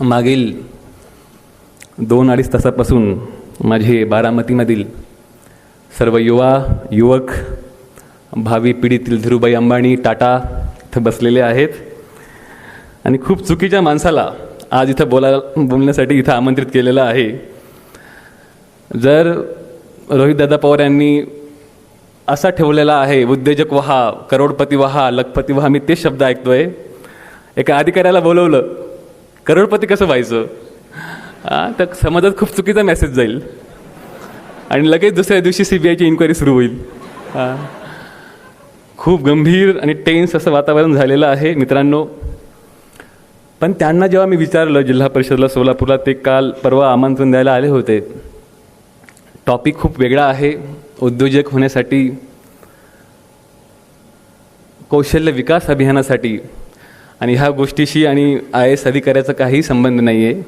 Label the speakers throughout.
Speaker 1: मागील 2-2.5 तासापासून माझे बारामतीमधील सर्व युवक भावी पिढीतील धीरूभाई अंबानी टाटा इथं बसलेले आहेत आणि खूप चुकीच्या माणसाला आज इथं बोलण्यासाठी इथं आमंत्रित केलेलं आहे. जर रोहितदादा पवार यांनी असा ठेवलेला आहे, उद्योजक व्हा, करोडपती व्हा, लखपती व्हा, मी तेच शब्द ऐकतोय. एका अधिकाऱ्याला बोलवलं, करोडपती कसं व्हायचं? तर समाजात खूप चुकीचा मेसेज जाईल आणि लगेच दुसऱ्या दिवशी CBIची इन्क्वायरी सुरू होईल. खूप गंभीर आणि टेन्स असं वातावरण झालेलं आहे मित्रांनो. पण त्यांना जेव्हा मी विचारलं जिल्हा परिषदला सोलापूरला, ते काल परवा आमंत्रण द्यायला आले होते. टॉपिक खूप वेगळा आहे. उद्योजक होण्यासाठी, कौशल्य विकास अभियानासाठी, आणि ह्या गोष्टीशी आणि IAS अधिकाऱ्याचा काही संबंध नाही आहे.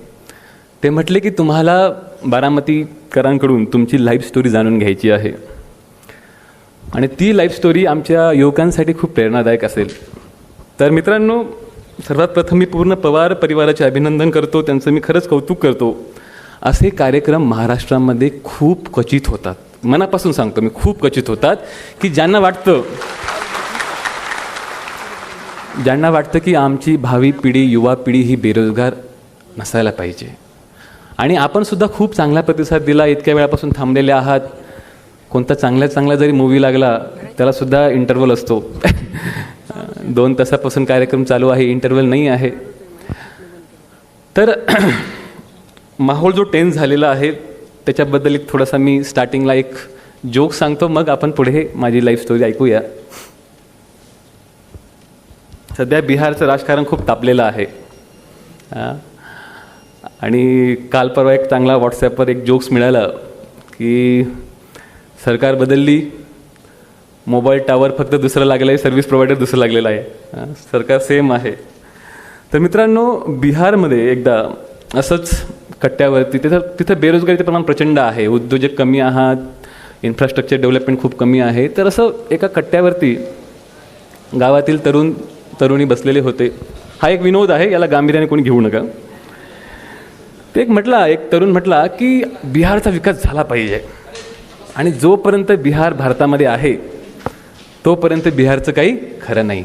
Speaker 1: ते म्हटले की तुम्हाला बारामतीकरांकडून तुमची लाईफ स्टोरी जाणून घ्यायची आहे आणि ती लाईफ स्टोरी आमच्या युवकांसाठी खूप प्रेरणादायक असेल. तर मित्रांनो, सर्वात प्रथम मी पूर्ण पवार परिवाराचे अभिनंदन करतो. त्यांचं मी खरंच कौतुक करतो. असे कार्यक्रम महाराष्ट्रामध्ये खूप क्वचित होतात. मनापासून सांगतो मी, खूप क्वचित होतात की ज्यांना वाटतं की आमची भावी पिढी, युवा पिढी ही बेरोजगार नसायला पाहिजे. आणि आपण सुद्धा खूप चांगला प्रतिसाद दिला. इतक्या वेळापासून थांबलेले आहात. कोणता चांगला जरी मूवी लागला त्यालासुद्धा इंटरव्हल असतो. 2 तासापासून कार्यक्रम चालू आहे, इंटरव्हल नाही आहे. तर माहोल जो टेन्स झालेला आहे त्याच्याबद्दल एक थोडासा मी स्टार्टिंगला एक जोक सांगतो, मग आपण पुढे माझी लाईफ स्टोरी ऐकूया. सध्या बिहारचं राजकारण खूप तापलेलं आहे आणि काल परवा एक चांगला व्हॉट्सॲपवर एक जोक्स मिळाला की सरकार बदलली, मोबाईल टावर फक्त दुसरं लागलं आहे, सर्व्हिस प्रोव्हायडर दुसरं लागलेलं आहे, सरकार सेम आहे. तर मित्रांनो, बिहारमध्ये एकदा असंच कट्ट्यावरती तिथं बेरोजगारीचं प्रमाण प्रचंड आहे, उद्योजक कमी आहात, इन्फ्रास्ट्रक्चर डेव्हलपमेंट खूप कमी आहे. तर असं एका कट्ट्यावरती गावातील तरुणी बसलेले होते. हा एक विनोद आहे, याला गांभीर्याने कोणी घेऊ नका. ते एक तरुण म्हटला की बिहारचा विकास झाला पाहिजे आणि जोपर्यंत बिहार भारतामध्ये आहे तोपर्यंत बिहारचं काही खरं नाही.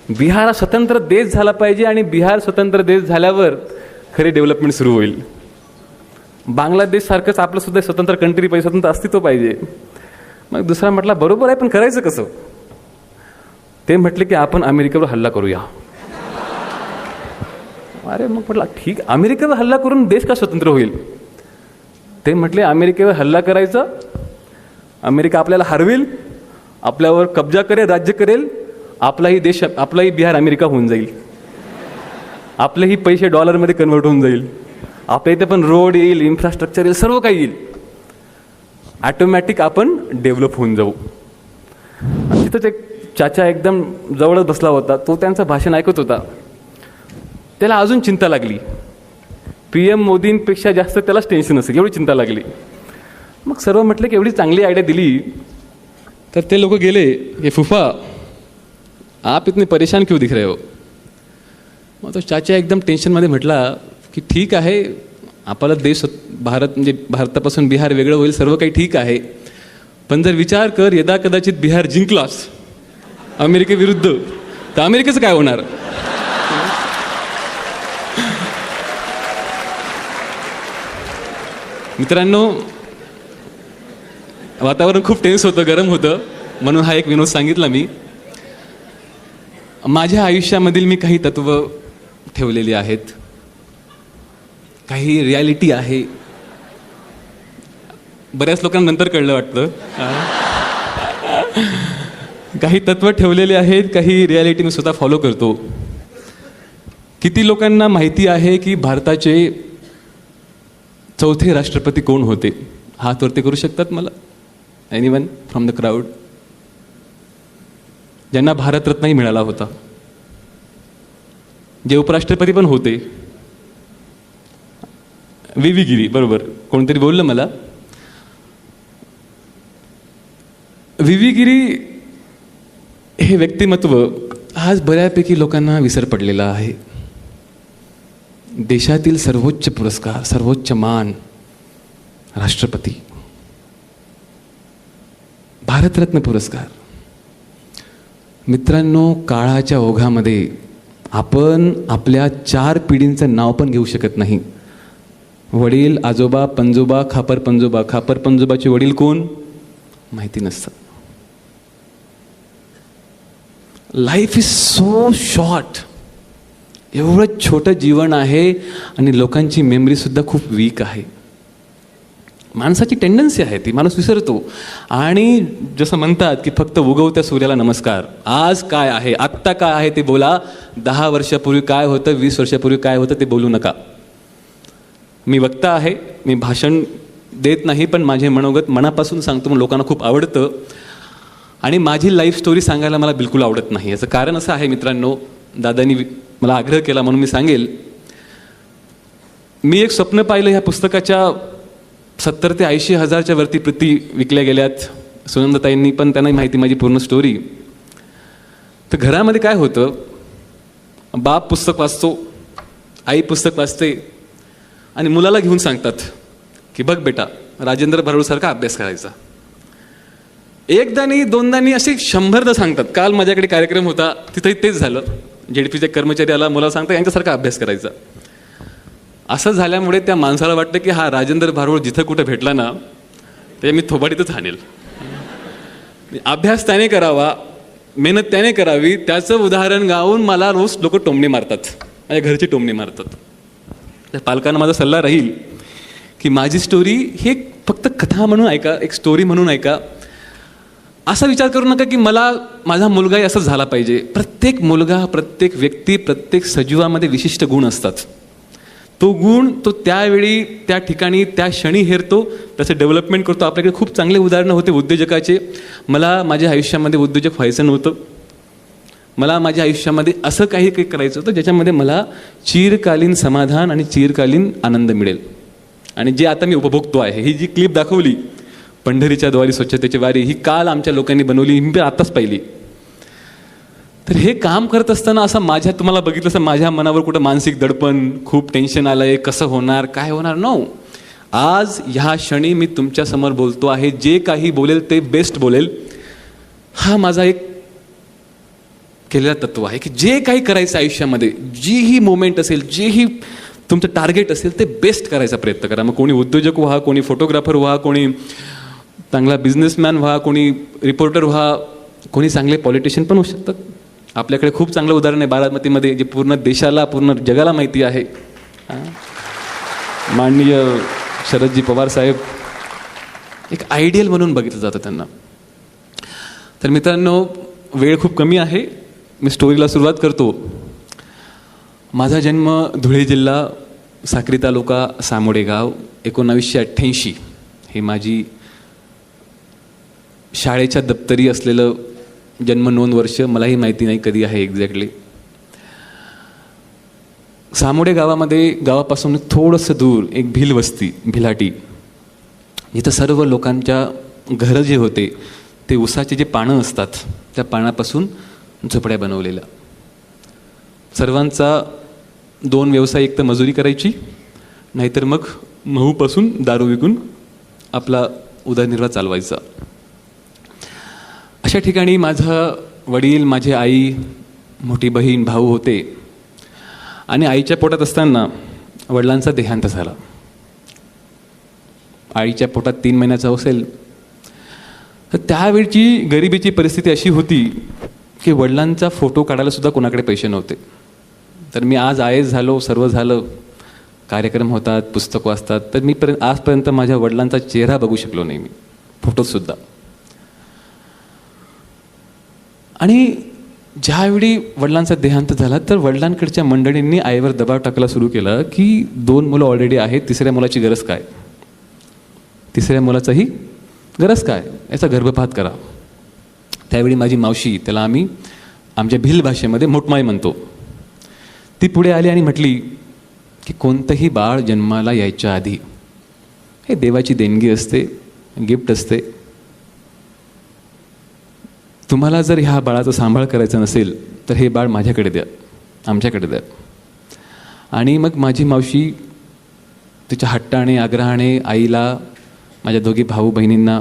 Speaker 1: बिहार हा स्वतंत्र देश झाला पाहिजे आणि बिहार स्वतंत्र देश झाल्यावर खरी डेव्हलपमेंट सुरू होईल. बांगलादेशसारखंच आपलं सुद्धा स्वतंत्र कंट्री पाहिजे, स्वतंत्र अस्तित्व पाहिजे. मग दुसरा म्हटला, बरोबर आहे, पण करायचं कसं? ते म्हटले की आपण अमेरिकेवर हल्ला करूया. अरे मग म्हटलं ठीक, अमेरिकेवर हल्ला करून देश का स्वतंत्र होईल? ते म्हटले, अमेरिकेवर हल्ला करायचा, अमेरिका आपल्याला हरवेल, आपल्यावर कब्जा करेल, राज्य करेल, आपलाही बिहार अमेरिका होऊन जाईल, आपलेही पैसे डॉलरमध्ये कन्वर्ट होऊन जाईल, आपल्या इथे पण रोड येईल, इन्फ्रास्ट्रक्चर येईल, सर्व काही येईल, ऑटोमॅटिक आपण डेव्हलप होऊन जाऊ. तिथंच एक चाचा एकदम जवळच बसला होता. तो त्यांचं भाषण ऐकत होता. त्याला अजून चिंता लागली. PM मोदींपेक्षा जास्त त्यालाच टेन्शन असेल, एवढी चिंता लागली. मग सर्व म्हटलं की एवढी चांगली आयडिया दिली. तर ते लोक गेले की फुफा आप इतने परेशान क्यों दिख रहे हो? मग तो चाचा एकदम टेन्शनमध्ये म्हटला की ठीक आहे, आपला देश म्हणजे भारतापासून बिहार वेगळं होईल, सर्व काही ठीक आहे, पण जर विचार कर, यदा कदाचित बिहार जिंकलास अमेरिकेविरुद्ध, तर अमेरिकेचं काय होणार? मित्रांनो, वातावरण खूप टेन्स होतं, गरम होतं, म्हणून हा एक विनोद सांगितला मी. माझ्या आयुष्यामधील मी काही तत्व ठेवलेली आहेत, काही रियालिटी आहे. बऱ्याच लोकांना नंतर कळलं वाटतं. काही तत्व ठेवलेले आहेत, काही रियालिटी मी स्वतः फॉलो करतो. किती लोकांना माहिती आहे की भारताचे 4थे राष्ट्रपती कोण होते? हात वरती करू शकतात मला? Anyone from the crowd? ज्यांना भारतरत्नही मिळाला होता, जे उपराष्ट्रपती पण होते. VV गिरी, बरोबर, कोणतरी बोललं मला. VV गिरी हे व्यक्तिमत्व आज बऱ्यापैकी लोकांना विसर पडलेला आहे. देशातील सर्वोच्च पुरस्कार, सर्वोच्च मान, राष्ट्रपती, भारतरत्न पुरस्कार. मित्रांनो, काळाच्या ओघामध्ये आपण आपल्या 4 पिढींचं नाव पण घेऊ शकत नाही. वडील, आजोबा, पंजोबा, खापर पंजोबा. खापर पंजोबाचे वडील कोण माहिती नसतं. Life is so short. एवढं छोटं जीवन आहे आणि लोकांची मेमरीसुद्धा खूप वीक आहे. माणसाची टेंडन्सी आहे ती, माणूस विसरतो. आणि जसं म्हणतात की फक्त उगवत्या सूर्याला नमस्कार. आज काय आहे, आत्ता काय आहे ते बोला. 10 वर्षापूर्वी काय होतं, 20 वर्षापूर्वी काय होतं ते बोलू नका. मी वक्ता आहे, मी भाषण देत नाही, पण माझे मनोगत मनापासून सांगतो, मग लोकांना खूप आवडतं. आणि माझी लाईफ स्टोरी सांगायला मला बिलकुल आवडत नाही. याचं कारण असं आहे मित्रांनो, दादांनी मला आग्रह केला म्हणून मी सांगेल. मी एक स्वप्न पाहिलं. ह्या पुस्तकाच्या 70 ते 80 हजारच्या वरती प्रती विकल्या गेल्यात. सुनंदाताईंनी पण त्यांना माहिती माझी पूर्ण स्टोरी. तर घरामध्ये काय होतं, बाप पुस्तक वाचतो, आई पुस्तक वाचते आणि मुलाला घेऊन सांगतात की बघ बेटा, राजेंद्र भारुडसारखा अभ्यास करायचा. एकदानी दोनदानी असे 100दा सांगतात. काल माझ्याकडे कार्यक्रम होता, तिथंही तेच झालं. जेडपीचे कर्मचारी आला, मुलाला सांगता यांच्यासारखा अभ्यास करायचा. असं झाल्यामुळे त्या माणसाला वाटतं की हा राजेंद्र भारुड जिथं कुठं भेटला ना ते मी थोबाडीतच हाणेल. अभ्यास त्याने करावा, मेहनत त्याने करावी, त्याचं उदाहरण गाऊन मला रोज लोक टोमणे मारतात, माझ्या घरची टोमणे मारतात. तर पालकांना माझा सल्ला राहील की माझी स्टोरी हे फक्त कथा म्हणून ऐका, एक स्टोरी म्हणून ऐका. असा विचार करू नका की मला माझा मुलगाही असं झाला पाहिजे. प्रत्येक मुलगा, प्रत्येक व्यक्ती, प्रत्येक सजीवामध्ये विशिष्ट गुण असतात. तो गुण तो त्यावेळी, त्या ठिकाणी, त्या क्षणी हेरतो, त्याचं डेव्हलपमेंट करतो. आपल्याकडे खूप चांगले उदाहरणं होते उद्योजकाचे. मला माझ्या आयुष्यामध्ये उद्योजक व्हायचं नव्हतं. मला माझ्या आयुष्यामध्ये असं काही करायचं होतं ज्याच्यामध्ये मला चिरकालीन समाधान आणि चिरकालीन आनंद मिळेल. आणि जे आता मी उपभोगतो आहे. ही जी क्लिप दाखवली पंढरीच्या द्वारी स्वच्छतेची वारी, ही काल आमच्या लोकांनी बनवली, ही मी आत्ताच पाहिली. तर हे काम करत असताना असं तुम्हाला बघितलं असं माझ्या मनावर कुठं मानसिक दडपण, खूप टेन्शन आलंय, कसं होणार, काय होणार, नो. आज ह्या क्षणी मी तुमच्यासमोर बोलतो आहे. जे काही बोलेल ते बेस्ट बोलेल. हा माझा एक केलेला तत्व आहे की जे काही करायचं आयुष्यामध्ये, जी ही मोमेंट असेल, जे ही तुमचं टार्गेट असेल ते बेस्ट करायचा प्रयत्न करा. मग कोणी उद्योजक व्हा, कोणी फोटोग्राफर व्हा, कोणी चांगला बिझनेसमॅन व्हा, कोणी रिपोर्टर व्हा, कोणी चांगले पॉलिटिशियन पण होऊ शकतात. आपल्याकडे खूप चांगलं उदाहरण आहे बारामतीमध्ये, जे पूर्ण देशाला, पूर्ण जगाला माहिती आहे. माननीय शरदजी पवार साहेब एक आयडियल म्हणून बघितलं जातं त्यांना. तर मित्रांनो, वेळ खूप कमी आहे, मी स्टोरीला सुरुवात करतो. माझा जन्म धुळे जिल्हा, साक्री तालुका, सामोडे गाव. 1988 हे माझी शाळेच्या दप्तरी असलेलं जन्म नोंद वर्ष. मलाही माहिती नाही कधी आहे एक्झॅक्टली. सामोडे गावामध्ये, गावापासून थोडंसं दूर एक भिल वस्ती, भिलाटी, जिथं सर्व लोकांच्या घरं जे होते ते उसाचे जे पानं असतात त्या पानापासून झोपड्या बनवलेल्या. सर्वांचा 2 व्यवसाय, एक तर मजुरी करायची, नाहीतर मग महूपासून दारू विकून आपला उदरनिर्वाह चालवायचा. अशा ठिकाणी माझं वडील, माझी आई, मोठी बहीण, भाऊ होते. आणि आईच्या पोटात असताना वडिलांचा देहांत झाला. आईच्या पोटात 3 महिन्याचा असेल. तर त्यावेळची गरिबीची परिस्थिती अशी होती की वडिलांचा फोटो काढायला सुद्धा कोणाकडे पैसे नव्हते. तर मी आज IAS झालो, सर्व झालं, कार्यक्रम होतात, पुस्तक वाचतात, तर मी आजपर्यंत माझ्या वडिलांचा चेहरा बघू शकलो नाही मी, फोटोतसुद्धा. आणि ज्यावेळी वडिलांचा देहांत झाला तर वडिलांकडच्या मंडळींनी आईवर दबाव टाकायला सुरू केला की 2 मुलं ऑलरेडी आहेत, 3ऱ्या मुलाची गरज काय, 3ऱ्या मुलाचाही गरज काय, याचा गर्भपात करा. त्यावेळी माझी मावशी, त्याला आम्ही आमच्या भिल भाषेमध्ये मोठमाई म्हणतो, ती पुढे आली आणि म्हटली की कोणतंही बाळ जन्माला यायच्या आधी हे देवाची देणगी असते, गिफ्ट असते. तुम्हाला जर ह्या बाळाचा सांभाळ करायचा नसेल तर हे बाळ माझ्याकडे द्या, आमच्याकडे द्या. आणि मग माझी मावशी तिच्या हट्टाने आग्रहाने आईला, माझ्या दोघी भाऊ बहिणींना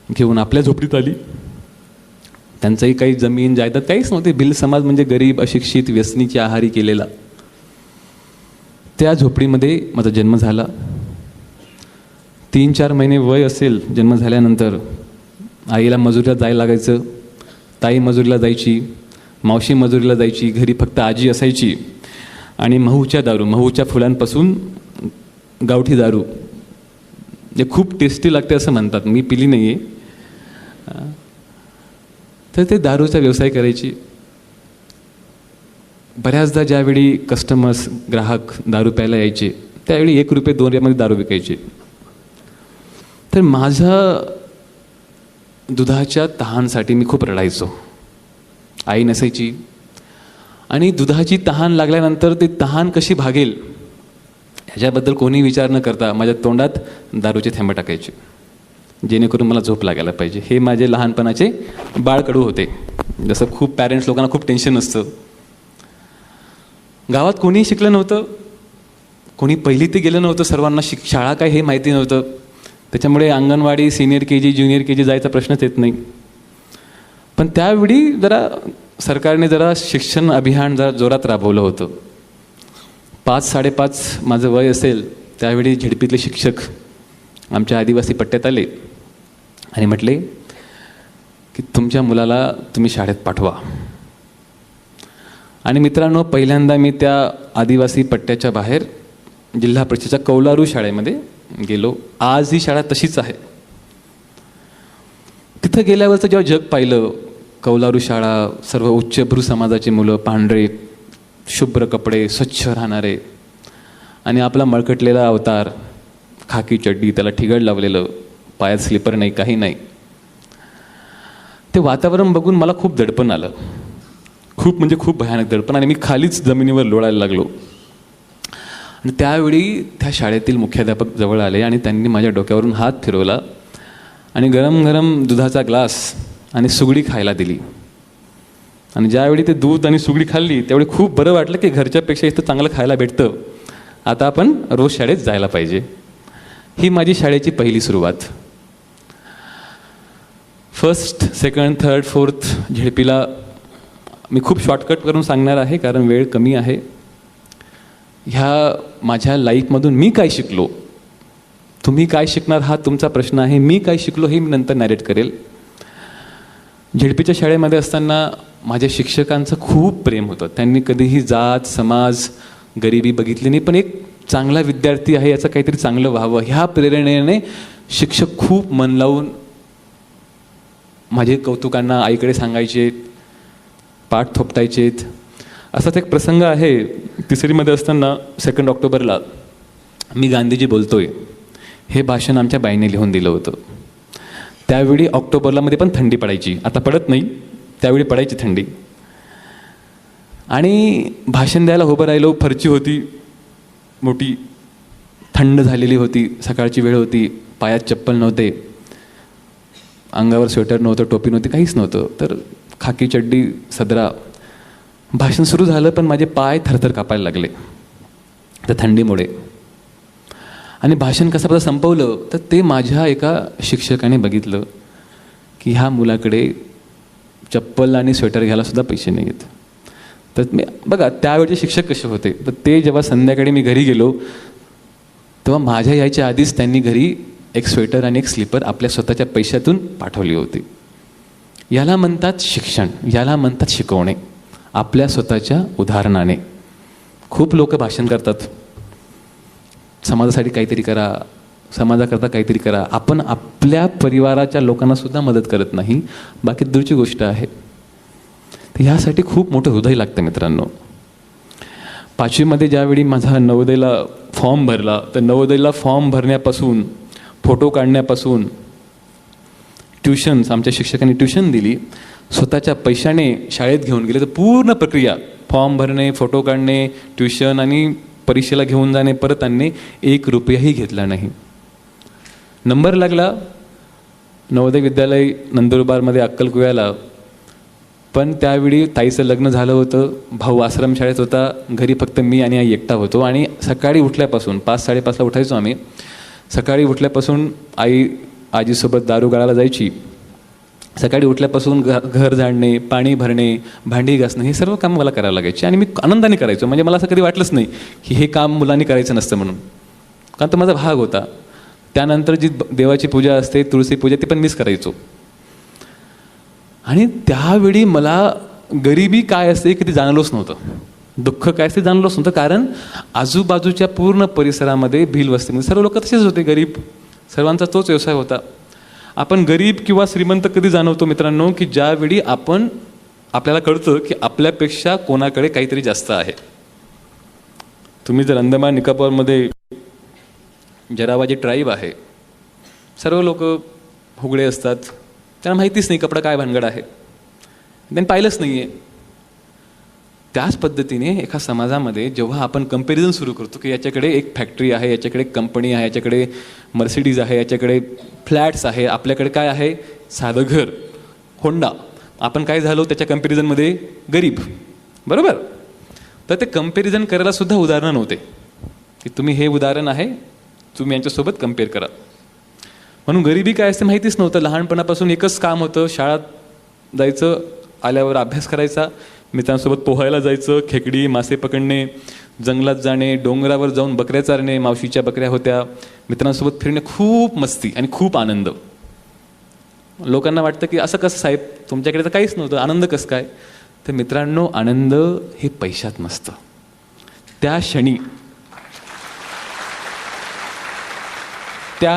Speaker 1: घेऊन आपल्या झोपडीत आली. त्यांचंही काही जमीन जायदाद काहीच नव्हते. भिल्ल समाज म्हणजे गरीब, अशिक्षित, व्यसनीची आहारी केलेला. त्या झोपडीमध्ये माझा जन्म झाला. 3-4 महिने वय असेल जन्म झाल्यानंतर आईला मजुरीला जायला लागायचं. ताई मजुरीला जायची, मावशी मजुरीला जायची, घरी फक्त आजी असायची. आणि महूच्या फुलांपासून गावठी दारू जे खूप टेस्टी लागते असं म्हणतात, मी पिली नाही आहे. तर ते दारूचा व्यवसाय करायची. बऱ्याचदा ज्यावेळी कस्टमर्स, ग्राहक दारू प्यायला यायचे त्यावेळी 1 रुपये 2 रुपयामध्ये दारू विकायचे. तर माझं दुधाच्या तहानसाठी मी खूप रडायचो. आई नसायची आणि दुधाची तहान लागल्यानंतर ते तहान कशी भागेल ह्याच्याबद्दल कोणी विचार न करता माझ्या तोंडात दारूचे थेंब टाकायचे, जेणेकरून मला झोप लागायला पाहिजे. हे माझे लहानपणाचे बाळकडू होते. जसं खूप पॅरेंट्स लोकांना खूप टेन्शन असतं. गावात कोणीही शिकलं नव्हतं, कोणी पहिली ते गेलं नव्हतं, सर्वांना शाळा काय हे माहिती नव्हतं. त्याच्यामुळे anganwadi, senior KG, junior KG जायचा प्रश्नच येत नाही. पण त्यावेळी सरकारने शिक्षण अभियान जोरात राबवलं होतं. 5-5.5 माझं वय असेल त्यावेळी झेडपीतले शिक्षक आमच्या आदिवासी पट्ट्यात आले आणि म्हटले की तुमच्या मुलाला तुम्ही शाळेत पाठवा. आणि मित्रांनो, पहिल्यांदा मी त्या आदिवासी पट्ट्याच्या बाहेर जिल्हा परिषदेच्या कौलारू शाळेमध्ये गेलो. आज ही शाळा तशीच आहे. तिथं गेल्यावरचं जेव्हा जग पाहिलं, कौलारू शाळा, सर्व उच्चभ्रू समाजाची मुलं, पांढरे शुभ्र कपडे, स्वच्छ राहणारे, आणि आपला मळकटलेला अवतार, खाकी चड्डी, त्याला ठिगळ लावलेलं, पायात स्लिपर नाही, काही नाही. ते वातावरण बघून मला खूप दडपण आलं, खूप म्हणजे खूप भयानक दडपण. आणि मी खालीच जमिनीवर लोळायला लागलो. आणि त्यावेळी त्या शाळेतील मुख्याध्यापक जवळ आले आणि त्यांनी माझ्या डोक्यावरून हात फिरवला आणि गरम गरम दुधाचा ग्लास आणि सुगडी खायला दिली. आणि ज्यावेळी ते दूध आणि सुगडी खाल्ली त्यावेळी खूप बरं वाटलं की घरच्यापेक्षा इथं चांगलं खायला भेटतं, आता आपण रोज शाळेत जायला पाहिजे. ही माझी शाळेची पहिली सुरुवात. 1st, 2nd, 3rd, 4th झेडपीला मी खूप शॉर्टकट करून सांगणार आहे कारण वेळ कमी आहे. ह्या माझ्या लाईफमधून मी काय शिकलो, तुम्ही काय शिकणार हा तुमचा प्रश्न आहे. मी काय शिकलो हे मी नंतर नॅरेट करेल. झेडपीच्या शाळेमध्ये असताना माझ्या शिक्षकांचं खूप प्रेम होतं. त्यांनी कधीही जात, समाज, गरिबी बघितली नाही, पण एक चांगला विद्यार्थी आहे याचं काहीतरी चांगलं व्हावं ह्या प्रेरणेने शिक्षक खूप मन लावून माझे कौतुकांना आईकडे सांगायचे, पाठ थोपटायचेत. असाच एक प्रसंग आहे. 3रीमध्ये असताना 2 ऑक्टोबरला मी गांधीजी बोलतोय हे भाषण आमच्या बाईने लिहून दिलं होतं. त्यावेळी ऑक्टोबरला मध्ये पण थंडी पडायची, आता पडत नाही, त्यावेळी पडायची थंडी. आणि भाषण द्यायला उभं राहिलो. फरची होती मोठी, थंड झालेली होती, सकाळची वेळ होती, पायात चप्पल नव्हते, अंगावर स्वेटर नव्हतं, टोपी नव्हती, काहीच नव्हतं, तर खाकी चड्डी, सदरा. भाषण सुरू झालं पण माझे पाय थरथर कापायला लागले त्या थंडीमुळे. आणि भाषण कसं संपवलं तर ते माझ्या एका शिक्षकाने बघितलं की ह्या मुलाकडे चप्पल आणि स्वेटर घ्यायला सुद्धा पैसे नाही आहेत. तर मी बघा त्यावेळचे शिक्षक कसे होते. तर ते जेव्हा संध्याकाळी मी घरी गेलो तेव्हा माझ्या यायच्या आधीच त्यांनी घरी एक स्वेटर आणि एक स्लीपर आपल्या स्वतःच्या पैशातून पाठवली होती. याला म्हणतात शिक्षण, याला म्हणतात शिकवणे, आपल्या स्वतःच्या उदाहरणाने. खूप लोक भाषण करतात, समाजासाठी काहीतरी करा, समाजाकरता काहीतरी करा. आपण आपल्या परिवाराच्या लोकांना सुद्धा मदत करत नाही, बाकी दूरची गोष्ट आहे. तर ह्यासाठी खूप मोठं हृदय लागतं मित्रांनो. 5वीमध्ये ज्यावेळी माझा नवोदयला फॉर्म भरला तर नवोदयला फॉर्म भरण्यापासून, फोटो काढण्यापासून, ट्युशन्स, आमच्या शिक्षकांनी ट्युशन दिली, स्वतःच्या पैशाने शाळेत घेऊन गेले. तर पूर्ण प्रक्रिया, फॉर्म भरणे, फोटो काढणे, ट्युशन आणि परीक्षेला घेऊन जाणे, परत आणणे, 1 रुपयाही घेतला नाही. नंबर लागला नवोदय विद्यालय नंदुरबारमध्ये अक्कलकुव्याला, पण त्यावेळी ताईचं लग्न झालं होतं, भाऊ आश्रमशाळेत होता, घरी फक्त मी आणि आई एकटा होतो. आणि सकाळी उठल्यापासून 5-5:30ला उठायचो आम्ही. सकाळी उठल्यापासून आई आजीसोबत दारू गाळायला जायची. सकाळी उठल्यापासून घर झाडणे, पाणी भरणे, भांडी घासणे, हे सर्व काम मला करायला लागायचे. आणि मी आनंदाने करायचो. म्हणजे मला असं कधी वाटलंच नाही की हे काम मुलांनी करायचं नसतं म्हणून, कारण तो माझा भाग होता. त्यानंतर जी देवाची पूजा असते, तुळशी पूजा, ती पण मीच करायचो. आणि त्यावेळी मला गरिबी काय असते की ते जाणवलंच नव्हतं, दुःख काय असते जाणवलंच नव्हतं. कारण आजूबाजूच्या पूर्ण परिसरामध्ये, भिल वस्तीमध्ये सर्व लोक तसेच होते, गरीब, सर्वांचा तोच व्यवसाय होता. आपण गरीब किंवा श्रीमंत कधी जाणवतो मित्रांनो, की ज्यावेळी आपल्याला कळतं की आपल्यापेक्षा कोणाकडे काहीतरी जास्त आहे. तुम्ही जर अंदमान निकोबारमध्ये जरावाजी ट्राईब आहे, सर्व लोक हुगडे असतात, त्यांना माहितीच नाही कपडा काय भानगड आहे, त्यांनी पाहिलंच नाही आहे. त्याच पद्धतीने एका समाजामध्ये जेव्हा आपण कंपॅरिझन सुरू करतो की याच्याकडे एक फॅक्टरी आहे, याच्याकडे कंपनी आहे, याच्याकडे मर्सिडीज आहे, याच्याकडे फ्लॅट्स आहे, आपल्याकडे काय आहे, साधं घर, होंडा, आपण काय झालो त्याच्या कंपॅरिझनमध्ये गरीब, बरोबर. तर ते कंपॅरिझन करायला सुद्धा उदाहरणं नव्हते की तुम्ही हे उदाहरण आहे, तुम्ही यांच्यासोबत कम्पेअर करा. म्हणून गरिबी काय असते माहितीच नव्हतं. लहानपणापासून एकच काम होतं, शाळेत जायचं, आल्यावर अभ्यास करायचा, मित्रांसोबत पोहायला जायचं, खेकडी मासे पकडणे, जंगलात जाणे, डोंगरावर जाऊन बकऱ्या चारणे, मावशीच्या बकऱ्या होत्या, मित्रांसोबत फिरणे, खूप मस्ती आणि खूप आनंद. लोकांना वाटतं की असं कसं साहेब, तुमच्याकडे तर काहीच नव्हतं, आनंद कसं काय? तर मित्रांनो, आनंद हे पैशात नसतं. त्या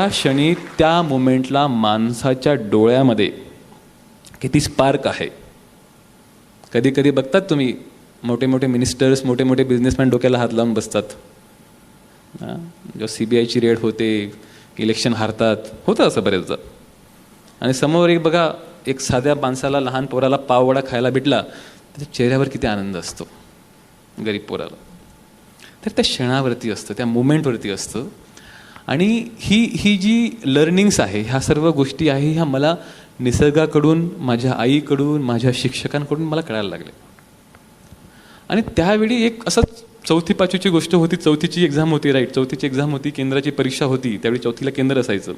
Speaker 1: क्षणी त्या मोमेंटला माणसाच्या डोळ्यामध्ये किती स्पार्क आहे. कधी कधी बघतात तुम्ही, मोठे मोठे मिनिस्टर्स, मोठे मोठे बिझनेसमॅन डोक्याला हात लावून बसतात. जेव्हा CBIची रेड होते, इलेक्शन हारतात, होतं असं बरेचदा. आणि समोर एक बघा, एक साध्या माणसाला, लहान पोराला पाववडा खायला भेटला, त्याच्या चेहऱ्यावर किती आनंद असतो, गरीब पोराला. तर त्या क्षणावरती असतं, त्या मोमेंटवरती असतं. आणि ही जी लर्निंग्स आहे, ह्या सर्व गोष्टी आहे, ह्या मला निसर्गाकडून, माझ्या आईकडून, माझ्या शिक्षकांकडून मला कळायला लागले. आणि त्यावेळी एक असंच 4थी-5वीची गोष्ट होती. 4थीची एक्झाम होती, राईट, 4थीची एक्झाम होती, केंद्राची परीक्षा होती. त्यावेळी 4थीला केंद्र असायचं.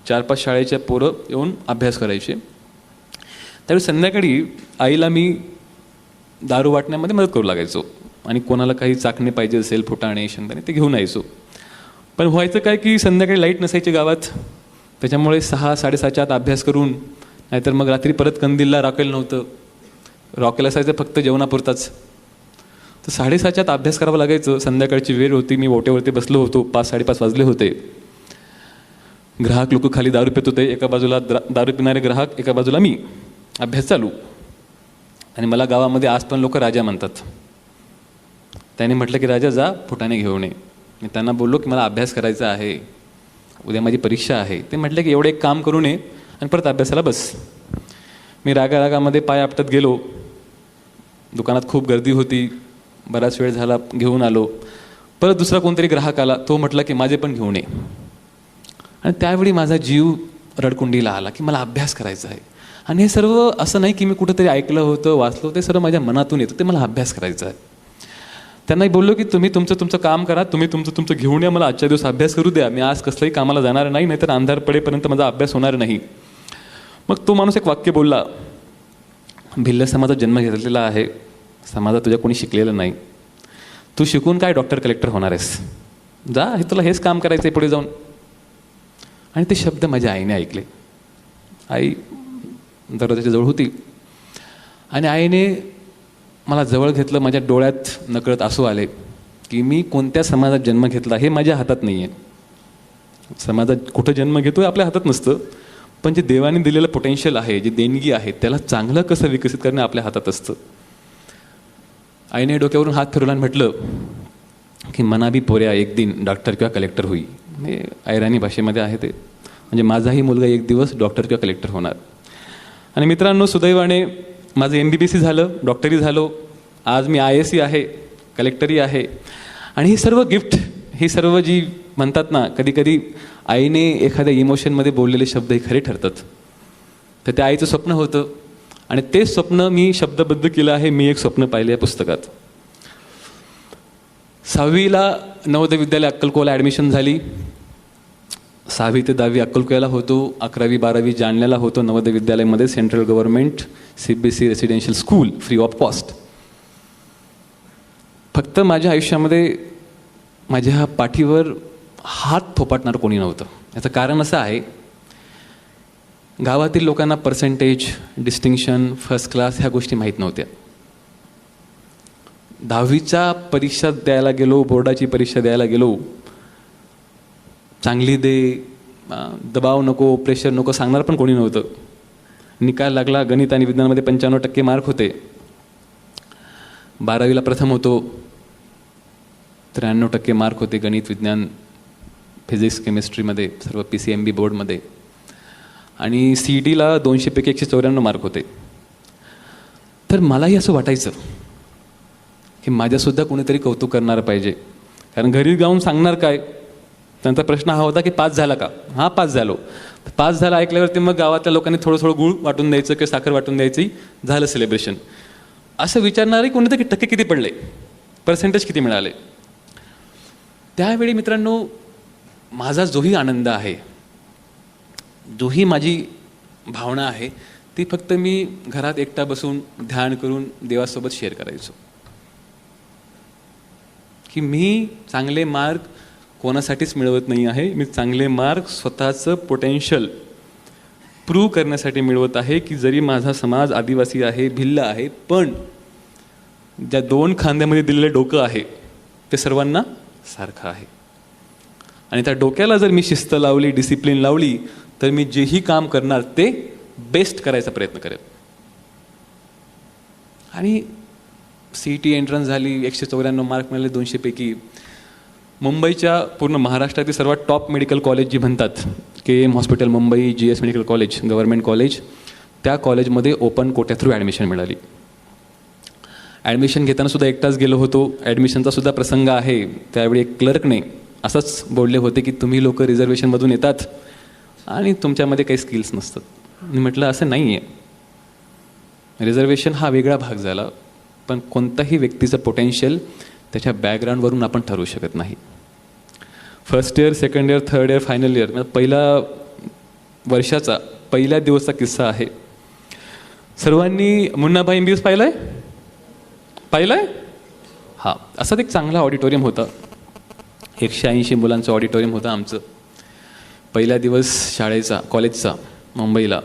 Speaker 1: 4-5 शाळेच्या पोरं येऊन अभ्यास करायचे. त्यावेळी संध्याकाळी आईला मी दारू वाटण्यामध्ये मदत करू लागायचो. आणि कोणाला काही चाकणे पाहिजे असेल, फुटाणे, शेंगदाणे, ते घेऊन यायचो. पण व्हायचं काय की संध्याकाळी लाईट नसायची गावात, त्याच्यामुळे 6-6:30च्या आत अभ्यास करून, नाहीतर मग रात्री परत कंदीलला रॉकेल नव्हतं, रॉकेल असायचं फक्त जेवणापुरताच. तर 6:30च्या आत अभ्यास करावा लागायचं. संध्याकाळची वेळ होती, मी ओट्यावरती बसलो होतो, 5-5:30 वाजले होते. ग्राहक लोक खाली दारू पित होते, एका बाजूला दारू पिणारे ग्राहक, एका बाजूला मी, अभ्यास चालू. आणि मला गावामध्ये आज पण लोक राजा म्हणतात. त्याने म्हटलं की राजा जा फुटाणे घेऊन ये. मी त्यांना बोललो की मला अभ्यास करायचा आहे, उद्या माझी परीक्षा आहे. ते म्हटलं की एवढं एक काम करू नये आणि परत अभ्यासाला बस. मी रागारागामध्ये पाय आपटत गेलो. दुकानात खूप गर्दी होती, बराच वेळ झाला, घेऊन आलो. परत दुसरा कोणतरी ग्राहक आला, तो म्हटला की माझे पण घेऊन ये. आणि त्यावेळी माझा जीव रडकुंडीला आला की मला अभ्यास करायचा आहे. आणि हे सर्व असं नाही की मी कुठंतरी ऐकलं होतं, वाचलं, ते सर्व माझ्या मनातून येतं, ते मला अभ्यास करायचा आहे. त्यांनाही बोललो की तुम्ही तुमचं काम करा, तुम्ही तुमचं घेऊन या, मला आजच्या दिवस अभ्यास करू द्या, मी आज कसलंही कामाला जाणार नाही, नाहीतर अंधार पडेपर्यंत माझा अभ्यास होणार नाही. मग तो माणूस एक वाक्य बोलला, भिल्ल समाजात जन्म घेतलेला आहे, समाजात तुझ्या कोणी शिकलेलं नाही, तू शिकून काय डॉक्टर कलेक्टर होणार आहेस, जा, हे तुला हेच काम करायचं आहे पुढे जाऊन. आणि ते शब्द माझ्या आईने ऐकले. आई दरवाजाच्या जवळ होती आणि आईने मला जवळ घेतलं. माझ्या डोळ्यात नकळत आसू आले की मी कोणत्या समाजात जन्म घेतला हे माझ्या हातात नाही आहे. समाजात कुठं जन्म घेतो आपल्या हातात नसतं, पण जे देवाने दिलेलं पोटेन्शियल आहे, जे देणगी आहे, त्याला चांगलं कसं विकसित करणं आपल्या हातात असतं. आईने डोक्यावरून हात फिरवला आणि म्हटलं की मनाबी पोऱ्या एक दिन डॉक्टर किंवा कलेक्टर होई. हे ऐराणी भाषेमध्ये आहे ते, म्हणजे माझाही मुलगा एक दिवस डॉक्टर किंवा कलेक्टर होणार. आणि मित्रांनो, सुदैवाने माझं MBBS झालं, डॉक्टरी झालो, आज मी IAS आहे, कलेक्टरी आहे. आणि ही सर्व गिफ्ट, ही सर्व जी म्हणतात ना, कधी कधी आईने एखाद्या इमोशनमध्ये बोललेले शब्द हे खरे ठरतात. तर त्या आईचं स्वप्न होतं आणि तेच स्वप्न मी शब्दबद्ध केलं आहे. मी एक स्वप्न पाहिलं या पुस्तकात. 6वीला नवोदय विद्यालय अक्कलकोला ॲडमिशन झाली. 6वी ते 10वी अक्कलकोल्याला होतो. 11वी 12वी जालन्याला होतो नवोदय विद्यालयामध्ये, central government CBSE residential school, free of cost. फक्त माझ्या आयुष्यामध्ये माझ्या पाठीवर हात थोपाटणार कोणी नव्हतं. याचं कारण असं आहे, गावातील लोकांना पर्सेंटेज, डिस्टिंक्शन, फर्स्ट क्लास ह्या गोष्टी माहीत नव्हत्या. 10वीच्या परीक्षा द्यायला गेलो, बोर्डाची परीक्षा द्यायला गेलो, चांगली दे, दबाव नको, प्रेशर नको सांगणार पण कोणी नव्हतं. निकाल लागला, गणित आणि विज्ञानामध्ये 95% मार्क होते. 12वीला प्रथम होतो, 93% मार्क होते गणित, विज्ञान, फिजिक्स, केमिस्ट्रीमध्ये, सर्व PCMB बोर्डमध्ये. आणि CETला 200 पैकी 194 मार्क होते. तर मलाही असं वाटायचं की माझ्यासुद्धा कोणीतरी कौतुक करणारं पाहिजे. कारण घरी जाऊन सांगणार काय, त्यांचा प्रश्न हा होता की पास झाला का. हां, पास झालो. पास झाला ऐकल्यावरती मग गावातल्या लोकांनी थोडं थोडं गूळ वाटून द्यायचं किंवा साखर वाटून द्यायची, झालं सेलिब्रेशन. असं विचारणारे कोणीतरी टक्के किती पडले, पर्सेंटेज किती मिळाले. त्यावेळी मित्रांनो, माझा जोही आनंद आहे, जोही माझी भावना आहे, ती फक्त मी घरात एकटा बसून ध्यान करून देवासोबत शेअर करायचो की मी चांगले मार्क कोणासाठीच मिळवत नाही आहे. मी चांगले मार्क स्वतःचं पोटेन्शियल प्रूव्ह करण्यासाठी मिळवत आहे की जरी माझा समाज आदिवासी आहे, भिल्ल आहे, पण ज्या 2 खांद्यामध्ये दिलेलं डोकं आहे ते सर्वांना सारखं आहे. आणि त्या डोक्याला जर मी शिस्त लावली, डिसिप्लिन लावली, तर मी जेही काम करणार ते बेस्ट करायचा प्रयत्न करेन. आणि CET एंट्रन्स झाली, 194 मार्क मिळाले 200 पैकी. मुंबईच्या, पूर्ण महाराष्ट्रातील सर्वात टॉप मेडिकल कॉलेज जी म्हणतात, KM hospital Mumbai, GS medical college, government college, त्या कॉलेजमध्ये ओपन कोट्या थ्रू ॲडमिशन मिळाली. ॲडमिशन घेताना सुद्धा एकटाच गेलो होतो. ॲडमिशनचा सुद्धा प्रसंग आहे. त्यावेळी एक क्लर्कने असंच बोलले होते की तुम्ही लोक रिझर्वेशनमधून येतात आणि तुमच्यामध्ये काही स्किल्स नसतात. मी म्हटलं असं नाही आहे. रिझर्वेशन हा वेगळा भाग झाला, पण कोणताही व्यक्तीचं पोटेन्शियल त्याच्या बॅकग्राऊंडवरून आपण ठरवू शकत नाही. First year, second year, third year, final year, पहिला वर्षाचा पहिल्या दिवसचा किस्सा आहे. सर्वांनी मुन्नाभाई MBBS पाहिलाय? हां, असाच एक चांगला ऑडिटोरियम होता. 180 मुलांचं ऑडिटोरियम होतं आमचं. पहिला दिवस शाळेचा, कॉलेजचा, मुंबईला.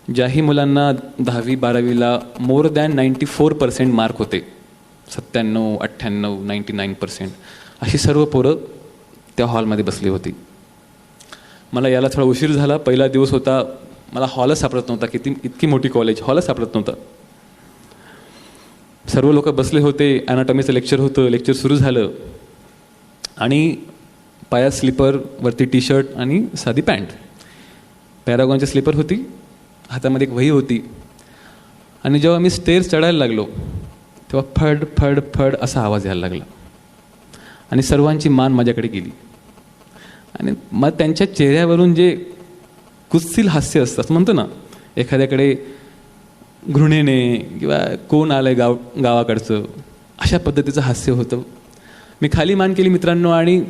Speaker 1: ज्याही मुलांना 10वी 12वीला मोर दॅन 94% मार्क होते, 97, 98, 99%, अशी सर्व पोरं त्या हॉलमध्ये बसली होती. मला याला थोडा उशीर झाला. पहिला दिवस होता, मला हॉलच सापडत नव्हता. इतकी मोठी कॉलेज, हॉलच सापडत नव्हता. सर्व लोक बसले होते. ॲनाटॉमीचं लेक्चर होतं. लेक्चर सुरू झालं आणि पायात स्लीपर, वरती टी-शर्ट आणि साधी पॅन्ट. पॅरागॉनची स्लीपर होती, हातामध्ये एक वही होती. आणि जेव्हा मी स्टेअर्स चढायला लागलो तेव्हा फड फड फड असा आवाज यायला लागला आणि सर्वांची मान माझ्याकडे गेली. आणि मग त्यांच्या चेहऱ्यावरून जे कुत्सिल हास्य असतं, असं म्हणतो ना, एखाद्याकडे घृणेने किंवा कोण आलंय गावाकडचं, अशा पद्धतीचं हास्य होतं. मी खाली मान केली मित्रांनो आणि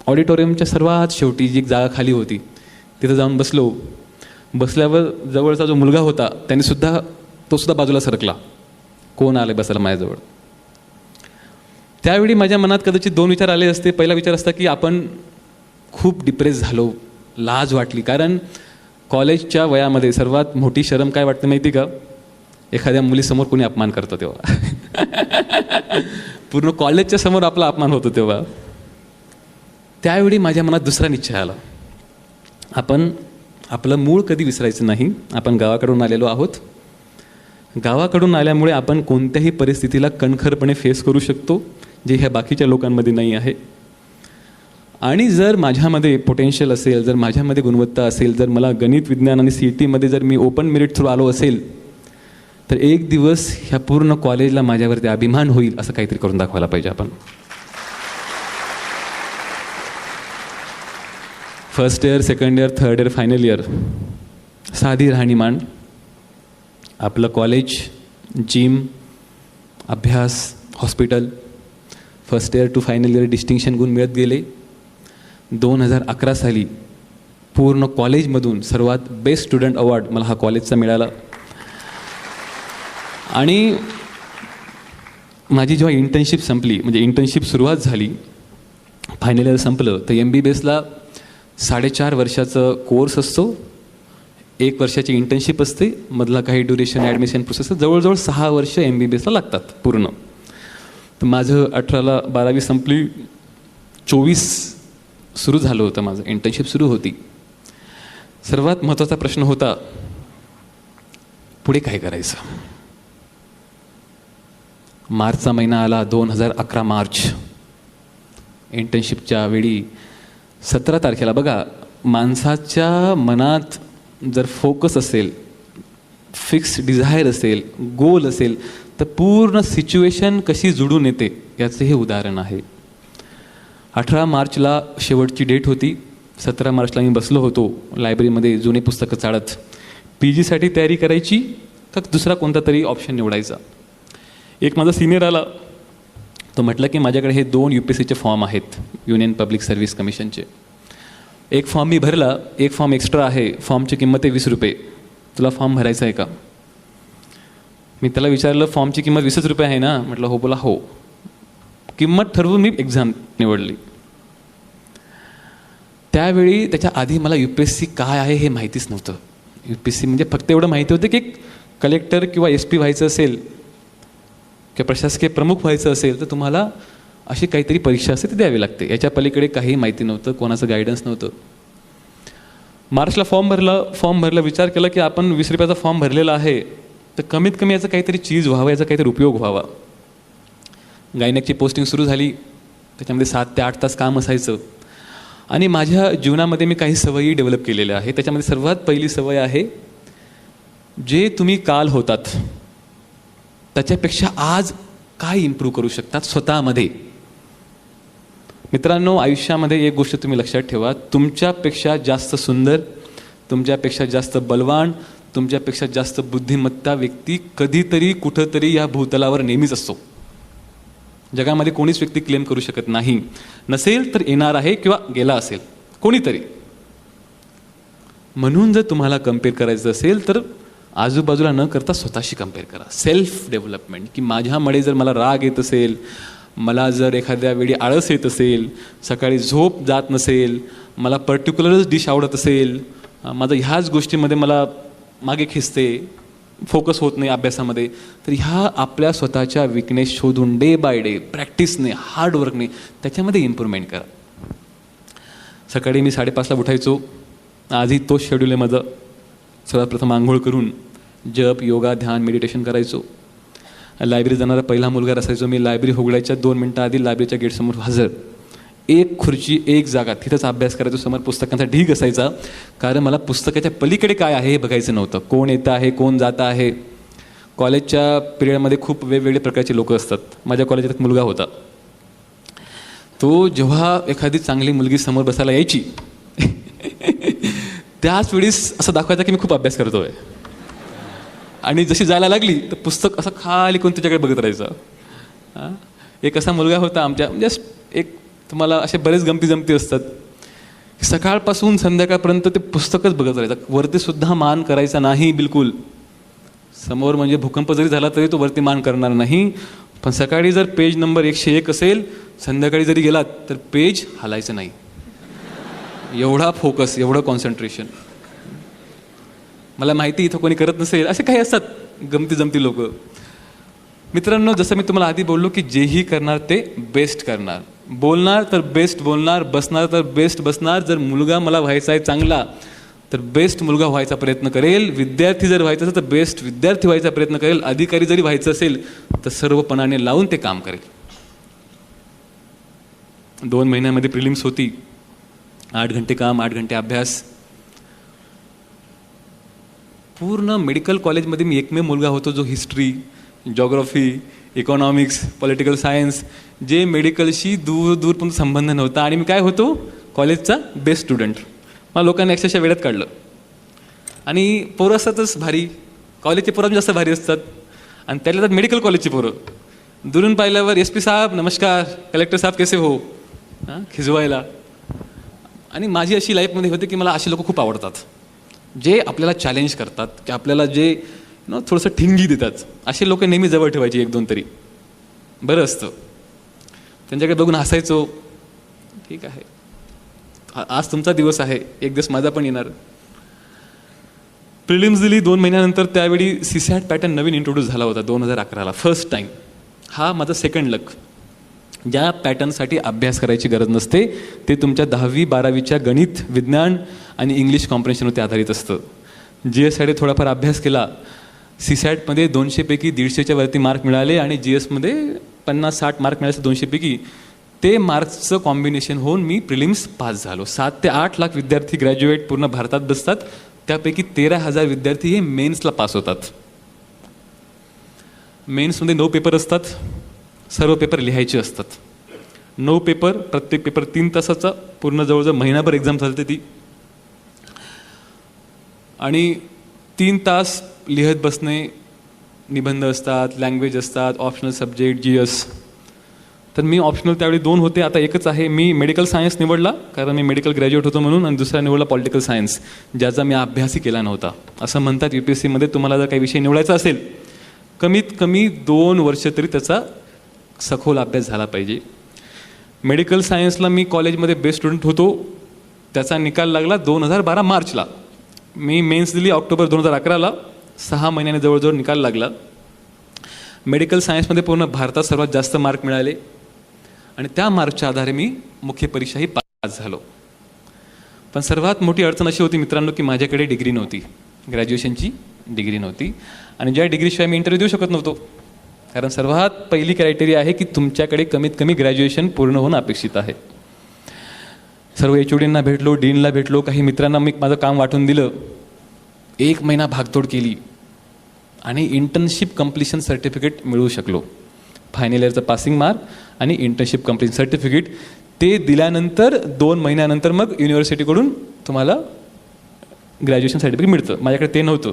Speaker 1: ऑडिटोरियमच्या सर्वात शेवटी जी एक जागा खाली होती तिथं जाऊन बसलो. बसल्यावर जवळचा जो मुलगा होता तो सुद्धा बाजूला सरकला. कोण आले बसायला माझ्याजवळ. त्यावेळी माझ्या मनात कदाचित 2 विचार आले असते. पहिला विचार असता की आपण खूप डिप्रेस झालो, लाज वाटली. कारण कॉलेजच्या वयामध्ये सर्वात मोठी शरम काय वाटते माहिती का? एखाद्या मुलीसमोर कोणी अपमान करतं तेव्हा. पूर्ण कॉलेजच्या समोर आपला अपमान होतो तेव्हा. त्यावेळी माझ्या मनात दुसरा निश्चय आला, आपण आपलं मूळ कधी विसरायचं नाही. आपण गावाकडून आलेलो आहोत. गावाकडून आल्यामुळे आपण कोणत्याही परिस्थितीला कणखरपणे फेस करू शकतो, जे ह्या बाकीच्या लोकांमध्ये नाही आहे. आणि जर माझ्यामध्ये पोटेन्शियल असेल, जर माझ्यामध्ये गुणवत्ता असेल, जर मला गणित, विज्ञान आणि CETमध्ये जर मी ओपन मेरिट थ्रू आलो असेल, तर एक दिवस ह्या पूर्ण कॉलेजला माझ्यावरती अभिमान होईल, असं काहीतरी करून दाखवायला पाहिजे आपण. First year, second year, third year, final year, साधी राहणीमान, आपलं कॉलेज, जिम, अभ्यास, hospital, first year to final year distinction गुण मिळत गेले. 2011 साली पूर्ण कॉलेजमधून सर्वात बेस्ट स्टुडंट अवॉर्ड मला हा कॉलेजचा मिळाला. आणि माझी जेव्हा इंटर्नशिप संपली, म्हणजे इंटर्नशिप सुरुवात झाली, फायनल इयर संपलं, तर MBBSला 4.5 वर्षाचं कोर्स असतो, 1 वर्षाची इंटर्नशिप असते, मधला काही ड्युरेशन ॲडमिशन प्रोसेस, जवळजवळ 6 वर्ष MBBSला लागतात पूर्ण. तर माझं 18ला 12वी संपली, 24 सुरू झालं होतं, माझं इंटर्नशिप सुरू होती. सर्वात महत्त्वाचा प्रश्न होता, पुढे काय करायचं. मार्चचा महिना आला, 2011 मार्च. इंटर्नशिपच्या वेळी 17 तारखेला, बघा, माणसाच्या मनात जर फोकस असेल, फिक्स डिझायर असेल, गोल असेल, तर पूर्ण सिच्युएशन कशी जुळून येते याचं हे उदाहरण आहे. 18 मार्चला शेवटची डेट होती. 17 मार्चला मी बसलो होतो लायब्ररीमध्ये जुने पुस्तकं चाळत. PGसाठी तयारी करायची का दुसरा कोणता तरी ऑप्शन निवडायचा. एक माझा सिनियर आला, तो म्हटलं की माझ्याकडे हे 2 UPSCचे फॉर्म आहेत, युनियन पब्लिक सर्व्हिस कमिशनचे. एक फॉर्म मी भरला, एक फॉर्म एक्स्ट्रा आहे, फॉर्मची किंमत आहे 20 रुपये. तुला फॉर्म भरायचा आहे का. मी त्याला विचारलं, फॉर्मची किंमत 20 रुपये आहे ना. म्हटलं हो. बोला हो. किंमत ठरवून मी एक्झाम निवडली. त्यावेळी त्याच्या आधी मला UPSC काय आहे हे माहितीच नव्हतं. UPSC म्हणजे फक्त एवढं माहिती होतं की कलेक्टर किंवा SP व्हायचं असेल किंवा प्रशासकीय प्रमुख व्हायचं असेल तर तुम्हाला अशी काहीतरी परीक्षा असते ती द्यावी लागते. याच्या पलीकडे काही माहिती नव्हतं, कोणाचं गायडन्स नव्हतं. मार्चला फॉर्म भरला, विचार केला की आपण 20 रुपयाचा फॉर्म भरलेला आहे, तर कमीत कमी याचा काहीतरी चीज व्हावं, याचा काहीतरी उपयोग व्हावा. गायनेकची पोस्टिंग सुरू झाली, त्याच्यामध्ये 7 ते 8 तास काम असायचं. आणि माझ्या जीवनामध्ये मी काही सवयी डेव्हलप केलेल्या आहे. त्याच्यामध्ये सर्वात पहिली सवय आहे, जे तुम्ही काल होतात त्याच्यापेक्षा आज काय इम्प्रूव्ह करू शकतात स्वतःमध्ये. मित्रांनो, आयुष्यामध्ये एक गोष्ट तुम्ही लक्षात ठेवा, तुमच्यापेक्षा जास्त सुंदर, तुमच्यापेक्षा जास्त बलवान, तुमच्यापेक्षा जास्त बुद्धिमत्ता व्यक्ती कधीतरी कुठंतरी या भूतलावर नेहमीच असतो. जगामध्ये कोणीच व्यक्ती क्लेम करू शकत नाही. नसेल तर येणार आहे किंवा गेला असेल कोणीतरी. म्हणून जर तुम्हाला कम्पेअर करायचं असेल तर आजूबाजूला न करता स्वतःशी कम्पेअर करा. सेल्फ डेव्हलपमेंट, की माझ्यामुळे जर मला राग येत असेल, मला जर एखाद्या वेळी आळस येत असेल, सकाळी झोप जात नसेल, मला पर्टिक्युलरच डिश आवडत असेल, माझं ह्याच गोष्टीमध्ये मला मागे खिचते, फोकस होत नाही अभ्यासामध्ये, तर ह्या आपल्या स्वतःच्या विकनेस शोधून डे बाय डे प्रॅक्टिसने, हार्डवर्कने त्याच्यामध्ये इम्प्रूव्हमेंट करा. सकाळी मी 5:30ला उठायचो. आजही तोच शेड्यूल आहे माझं. सर्वात प्रथम आंघोळ करून जप, योगा, ध्यान, मेडिटेशन करायचो. लायब्ररी जाणारा पहिला मुलगा असायचो मी. लायब्ररी उघडायच्या 2 मिनटं आधी लायब्ररीच्या गेटसमोर हजर. एक खुर्ची, एक जागा, तिथंच अभ्यास करायचो. समोर पुस्तकांचा ढीग असायचा, कारण मला पुस्तकाच्या पलीकडे काय आहे हे बघायचं नव्हतं. कोण येतं आहे, कोण जातं आहे. कॉलेजच्या पिरियडमध्ये खूप वेगवेगळे प्रकारचे लोक असतात. माझ्या कॉलेजात एक मुलगा होता, तो जेव्हा एखादी चांगली मुलगी समोर बसायला यायची त्याच वेळीस असं दाखवायचा की मी खूप अभ्यास करतोय, आणि जशी जायला लागली तर पुस्तक असं खाली कोण त्याच्याकडे बघत राहायचं. एक असा मुलगा होता आमच्या, जस्ट एक, तुम्हाला असे बरेच गमती असतात. सकाळपासून संध्याकाळपर्यंत ते पुस्तकच बघत राहायचं, वरती सुद्धा मान करायचा नाही बिलकुल. समोर म्हणजे भूकंप जरी झाला तरी तो वरती मान करणार नाही. पण सकाळी जर पेज नंबर 101 असेल, संध्याकाळी जरी गेलात तर पेज हलायचं नाही. एवढा फोकस, एवढं कॉन्सन्ट्रेशन. मला माहिती इथं कोणी करत नसेल, असे काही असतात गमती लोक. मित्रांनो, जसं मी तुम्हाला आधी बोललो की जेही करणार ते बेस्ट करणार. बोलणार तर बेस्ट बोलणार, बसणार तर बेस्ट बसणार. जर मुलगा मला व्हायचा आहे चांगला तर बेस्ट मुलगा व्हायचा प्रयत्न करेल. विद्यार्थी जर व्हायचं असेल तर बेस्ट विद्यार्थी व्हायचा प्रयत्न करेल. अधिकारी जरी व्हायचं असेल तर सर्वपणाने लावून ते काम करेल. 2 महिन्यामध्ये प्रिलिम्स होती. 8 घंटे काम, 8 घंटे अभ्यास. पूर्ण मेडिकल कॉलेजमध्ये मी एकमेव मुलगा होतो जो history, geography, economics, political science, जे मेडिकलशी दूरपर्यंत संबंध नव्हता. आणि मी काय होतो, कॉलेजचा बेस्ट स्टुडंट. मला लोकांनी अक्षरशः वेळात काढलं. आणि पोरं असतातच भारी, कॉलेजचे पोरं जास्त भारी असतात आणि त्यातल्या त्यात मेडिकल कॉलेजची पोरं दुरून पाहिल्यावर SP साहेब नमस्कार, कलेक्टर साहेब कैसे हो, खिजवायला. आणि माझी अशी लाईफमध्ये होते की मला असे लोक खूप आवडतात, जे आपल्याला चॅलेंज करतात, की आपल्याला जे थोडंसं ठिंगी देतात. असे लोक नेहमी जवळ ठेवायचे, 1-2 तरी बरं असतं. त्यांच्याकडे बघून हसायचो, ठीक आहे आज तुमचा दिवस आहे, एक दिवस माझा पण येणार. प्रिलिम्स दिली 2 महिन्यानंतर. त्यावेळी CSAT पॅटर्न नवीन इंट्रोड्यूस झाला होता 2011ला, फर्स्ट टाईम. हा माझा सेकंड लक. ज्या पॅटर्नसाठी अभ्यास करायची गरज नसते, ते तुमच्या 10वी-12वीच्या गणित, विज्ञान आणि इंग्लिश कॉम्प्रिहेन्शनवरती आधारित असतं. GSसाठी थोडाफार अभ्यास केला. CSATमध्ये 200 पैकी 150च्या वरती मार्क मिळाले आणि GSमध्ये 50-60 मार्क मिळाले. 200 पैकी ते मार्क्सचं कॉम्बिनेशन होऊन मी प्रिलिम्स पास झालो. 7 ते 8 लाख विद्यार्थी ग्रॅज्युएट पूर्ण भारतात बसतात, त्यापैकी 13,000 विद्यार्थी हे मेन्सला पास होतात. मेन्समध्ये 9 पेपर असतात, सर्व पेपर लिहायचे असतात. 9 पेपर, प्रत्येक पेपर 3 तासाचा, पूर्ण जवळजवळ महिनाभर एक्झाम चालते ती. आणि 3 तास लिहत बसणे, निबंध असतात, लँग्वेज असतात, ऑप्शनल सब्जेक्ट, GS. तर मी ऑप्शनल त्यावेळी 2 होते, आता एकच आहे. मी मेडिकल सायन्स निवडला कारण मी मेडिकल ग्रॅज्युएट होतो म्हणून, आणि दुसरा निवडला पॉलिटिकल सायन्स, ज्याचा मी अभ्यासही केला नव्हता. असं म्हणतात UPSCमध्ये तुम्हाला जर काही विषय निवडायचा असेल, कमीत कमी 2 वर्ष तरी त्याचा सखोल अभ्यास झाला पाहिजे. मेडिकल सायन्सला मी कॉलेजमध्ये बेस्ट स्टुडंट होतो. त्याचा निकाल लागला 2012 मार्चला. मी मेन्स दिली ऑक्टोबर 2011ला. 6 महिन्याने जवळजवळ निकाल लागला. मेडिकल सायन्समध्ये पूर्ण भारतात सर्वात जास्त मार्क मिळाले आणि त्या मार्कच्या आधारे मी मुख्य परीक्षाही पास झालो. पण सर्वात मोठी अडचण अशी होती मित्रांनो, की माझ्याकडे डिग्री नव्हती, ग्रॅज्युएशनची डिग्री नव्हती. आणि ज्या डिग्रीशिवाय मी इंटरव्ह्यू देऊ शकत नव्हतो, कारण सर्वात पहिली क्रायटेरिया आहे की तुमच्याकडे कमीत कमी ग्रॅज्युएशन पूर्ण होणं अपेक्षित आहे. सर्व HODंना भेटलो, डीनला भेटलो, काही मित्रांना मी माझं काम वाटून दिलं. 1 महिना भागतोड केली आणि इंटर्नशिप कम्प्लिशन सर्टिफिकेट मिळवू शकलो. फायनल इयरचं पासिंग मार्क आणि इंटर्नशिप कम्प्लिशन सर्टिफिकेट ते दिल्यानंतर 2 महिन्यानंतर मग युनिव्हर्सिटीकडून तुम्हाला ग्रॅज्युएशन सर्टिफिकेट मिळतं. माझ्याकडे ते नव्हतं.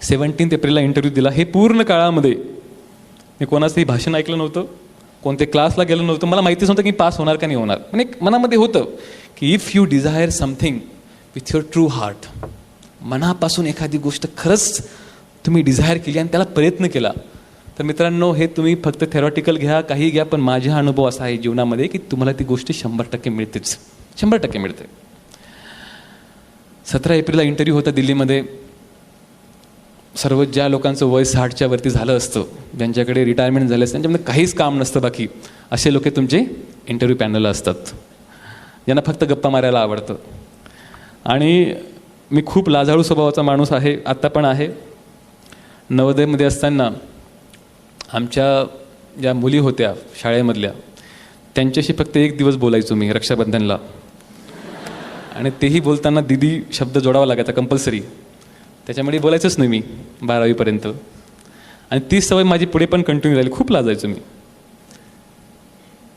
Speaker 1: 17 एप्रिलला इंटरव्ह्यू दिला. हे पूर्ण काळामध्ये मी कोणाचंही भाषण ऐकलं नव्हतं, कोणते क्लासला गेलं नव्हतं. मला माहितीच नव्हतं की पास होणार का नाही होणार. पण एक मनामध्ये होतं की if you desire something with your true heart, मनापासून एखादी गोष्ट खरंच तुम्ही डिझायर केली आणि त्याला प्रयत्न केला, तर मित्रांनो हे तुम्ही फक्त थेरॉटिकल घ्या, काही घ्या, पण माझा अनुभव असा आहे जीवनामध्ये की तुम्हाला ती गोष्ट 100% मिळतेच, 100% मिळते. 17 एप्रिलला इंटरव्ह्यू होता दिल्लीमध्ये. सर्व ज्या लोकांचं वय 60च्या वरती झालं असतं, ज्यांच्याकडे रिटायरमेंट झालं असतं, त्यांच्यामध्ये काहीच काम नसतं बाकी, असे लोक तुमचे इंटरव्ह्यू पॅनलला असतात, ज्यांना फक्त गप्पा मारायला आवडतं. आणि मी खूप लाजाळू स्वभावाचा माणूस आहे, आत्ता पण आहे. नवोदयमध्ये असताना आमच्या ज्या मुली होत्या शाळेमधल्या, त्यांच्याशी फक्त 1 दिवस बोलायचो मी रक्षाबंधनला. आणि तेही बोलताना दीदी शब्द जोडावा लागायचा कंपल्सरी. त्याच्यामुळे बोलायचंच नाही मी 12वीपर्यंत. आणि ती सवय माझी पुढे पण कंटिन्यू राहिली. खूप लाजायचो मी.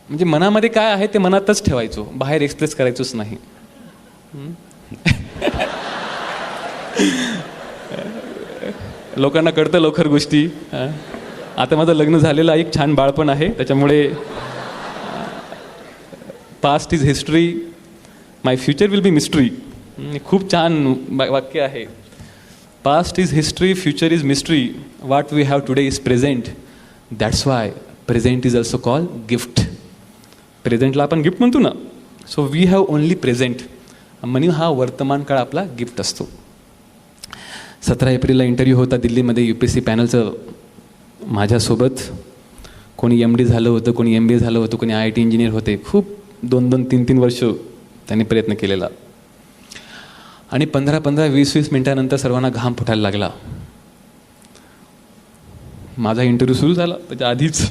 Speaker 1: म्हणजे मनामध्ये काय आहे ते मनातच ठेवायचो, बाहेर एक्सप्रेस करायचोच नाही. लोकांना कळतं लवकर गोष्टी. आता माझं लग्न झालेलं एक छान बाळपण आहे, त्याच्यामुळे past is history, my future will be mystery. खूप छान वाक्य आहे. Past is history, future is mystery, what we have today is present, that's why present is also called gift. प्रेझेंटला आपण गिफ्ट म्हणतो ना, so we have only present, म्हणून हा वर्तमान काळ आपला गिफ्ट असतो. 17 एप्रिलला इंटरव्ह्यू होता दिल्लीमध्ये UPSC पॅनलचं. माझ्यासोबत कोणी MD झालं होतं, कोणी MBA झालं होतं, कोणी IIT इंजिनियर होते. खूप 2-2, 3-3 वर्ष त्यांनी प्रयत्न केलेला. आणि 15-15, 20-20 मिनिटानंतर सर्वांना घाम फुटायला लागला. माझा इंटरव्ह्यू सुरू झाला. त्याच्या आधीच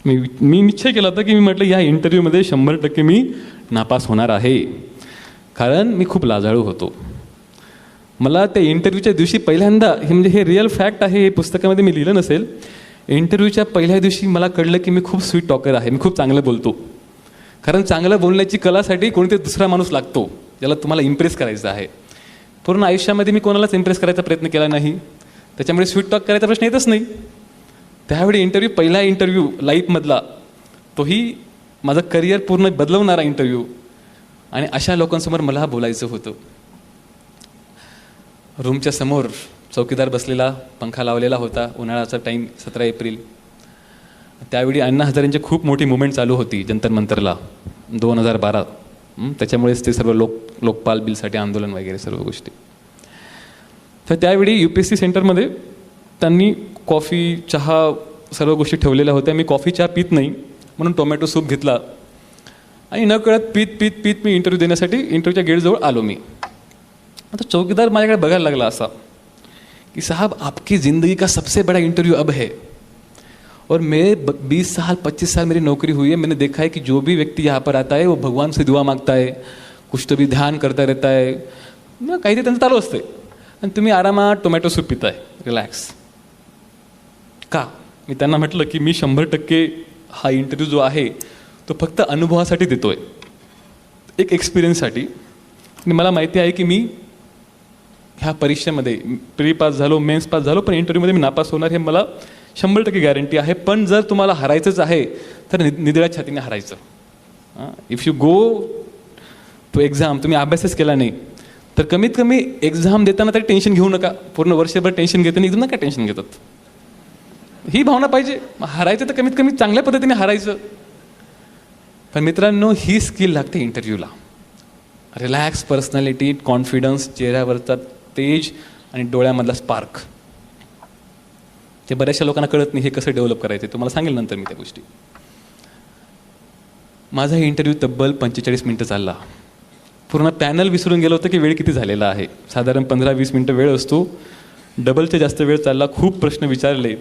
Speaker 1: मी निश्चय केला होता की मी म्हटलं या इंटरव्ह्यूमध्ये 100% मी नापास होणार आहे, कारण मी खूप लाजाळू होतो. मला त्या इंटरव्ह्यूच्या दिवशी पहिल्यांदा, हे म्हणजे हे रिअल फॅक्ट आहे, हे पुस्तकामध्ये मी लिहिलं नसेल, इंटरव्ह्यूच्या पहिल्या दिवशी मला कळलं की मी खूप स्वीट टॉकर आहे, मी खूप चांगलं बोलतो. कारण चांगलं बोलण्याची कलासाठी कोणते दुसरा माणूस लागतो ज्याला तुम्हाला इम्प्रेस करायचं आहे. पूर्ण आयुष्यामध्ये मी कोणालाच इम्प्रेस करायचा प्रयत्न केला नाही. त्याच्यामुळे स्वीट टॉक करायचा प्रश्न येतच नाही. त्यावेळी पहिला इंटरव्ह्यू लाईफमधला, तोही माझं करिअर पूर्ण बदलवणारा इंटरव्ह्यू, आणि अशा लोकांसमोर मला बोलायचं होतं. रूमच्या समोर चौकीदार बसलेला, पंखा लावलेला होता, उन्हाळ्याचा टाईम, 17 एप्रिल. त्यावेळी अण्णा हजारेंची खूप मोठी मुवमेंट चालू होती जंतर मंतरला 2012. त्याच्यामुळेच ते सर्व लोकपाल बिलसाठी आंदोलन वगैरे सर्व गोष्टी. तर त्यावेळी UPSC सेंटरमध्ये त्यांनी कॉफी, चहा सर्व गोष्टी ठेवलेल्या होत्या. मी कॉफी चहा पित नाही म्हणून टोमॅटो सूप घेतला आणि न कळत पीत मी इंटरव्ह्यू देण्यासाठी इंटरव्ह्यूच्या गेटजवळ आलो. मी आता चौकीदार माझ्याकडे बघायला लागला असा कि साहब आपकी ज़िंदगी का सबसे बड़ा इंटरव्यू अब है और मेरे 20 साल 25 साल मेरी नौकरी हुई है. मैंने देखा है कि जो भी व्यक्ति यहाँ पर आता है वो भगवान से दुआ मांगता है, कुछ तो भी ध्यान करता रहता है, काहीतरी त्यांचं चालू असते, आणि तुम्ही आरामात टोमॅटो सूप पिताय रिलॅक्स का. मी त्यांना म्हटलं की मी 100% हा इंटरव्ह्यू जो आहे तो फक्त अनुभवासाठी देतोय, एक एक्सपिरियन्ससाठी. आणि मला माहिती आहे की मी ह्या परीक्षेमध्ये प्री पास झालो, मेन्स पास झालो, पण इंटरव्ह्यूमध्ये मी नापास होणार हे मला 100% गॅरंटी आहे. पण जर तुम्हाला हरायचंच आहे तर निधड्या छातीने हरायचं. If you go to exam, तुम्ही अभ्यासच केला नाही तर कमीत कमी एक्झाम देताना तरी टेन्शन घेऊ नका. पूर्ण वर्षभर टेन्शन घेताना एकदम नका टेन्शन घेतात. ही भावना पाहिजे. हरायचं तर कमीत कमी चांगल्या पद्धतीने हरायचं. पण मित्रांनो, ही स्किल लागते इंटरव्ह्यूला. रिलॅक्स पर्सनॅलिटी, कॉन्फिडन्स, चेहऱ्यावरचा तेज आणि डोळ्यामधला स्पार्क. ते बऱ्याचशा लोकांना कळत नाही हे कसं डेव्हलप करायचं. तुम्हाला सांगेल नंतर मी त्या गोष्टी. माझा इंटरव्ह्यू तब्बल 45 मिनटं चालला. पूर्ण पॅनल विसरून गेलो होतं की वेळ किती झालेला आहे. साधारण 15-20 मिनटं वेळ असतो. डबलच्या जास्त वेळ चालला. खूप प्रश्न विचारले.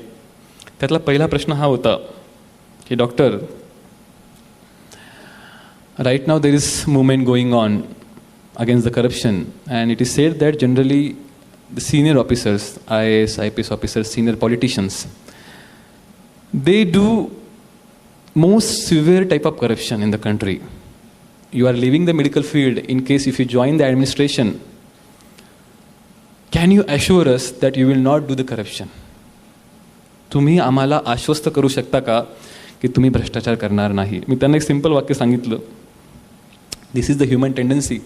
Speaker 1: त्यातला पहिला प्रश्न हा होता की doctor, right now there is movement going on against the corruption, and it is said that generally the senior officers, IAS, IPS officers, senior politicians, they do most severe type of corruption in the country. You are leaving the medical field. In case if you join the administration, can you assure us that you will not do the corruption? तुम्ही आम्हाला आश्वस्त करू शकता का की तुम्ही भ्रष्टाचार करणार नाही. मी त्यांना एक सिंपल वाक्य सांगितलं, this is the human tendency.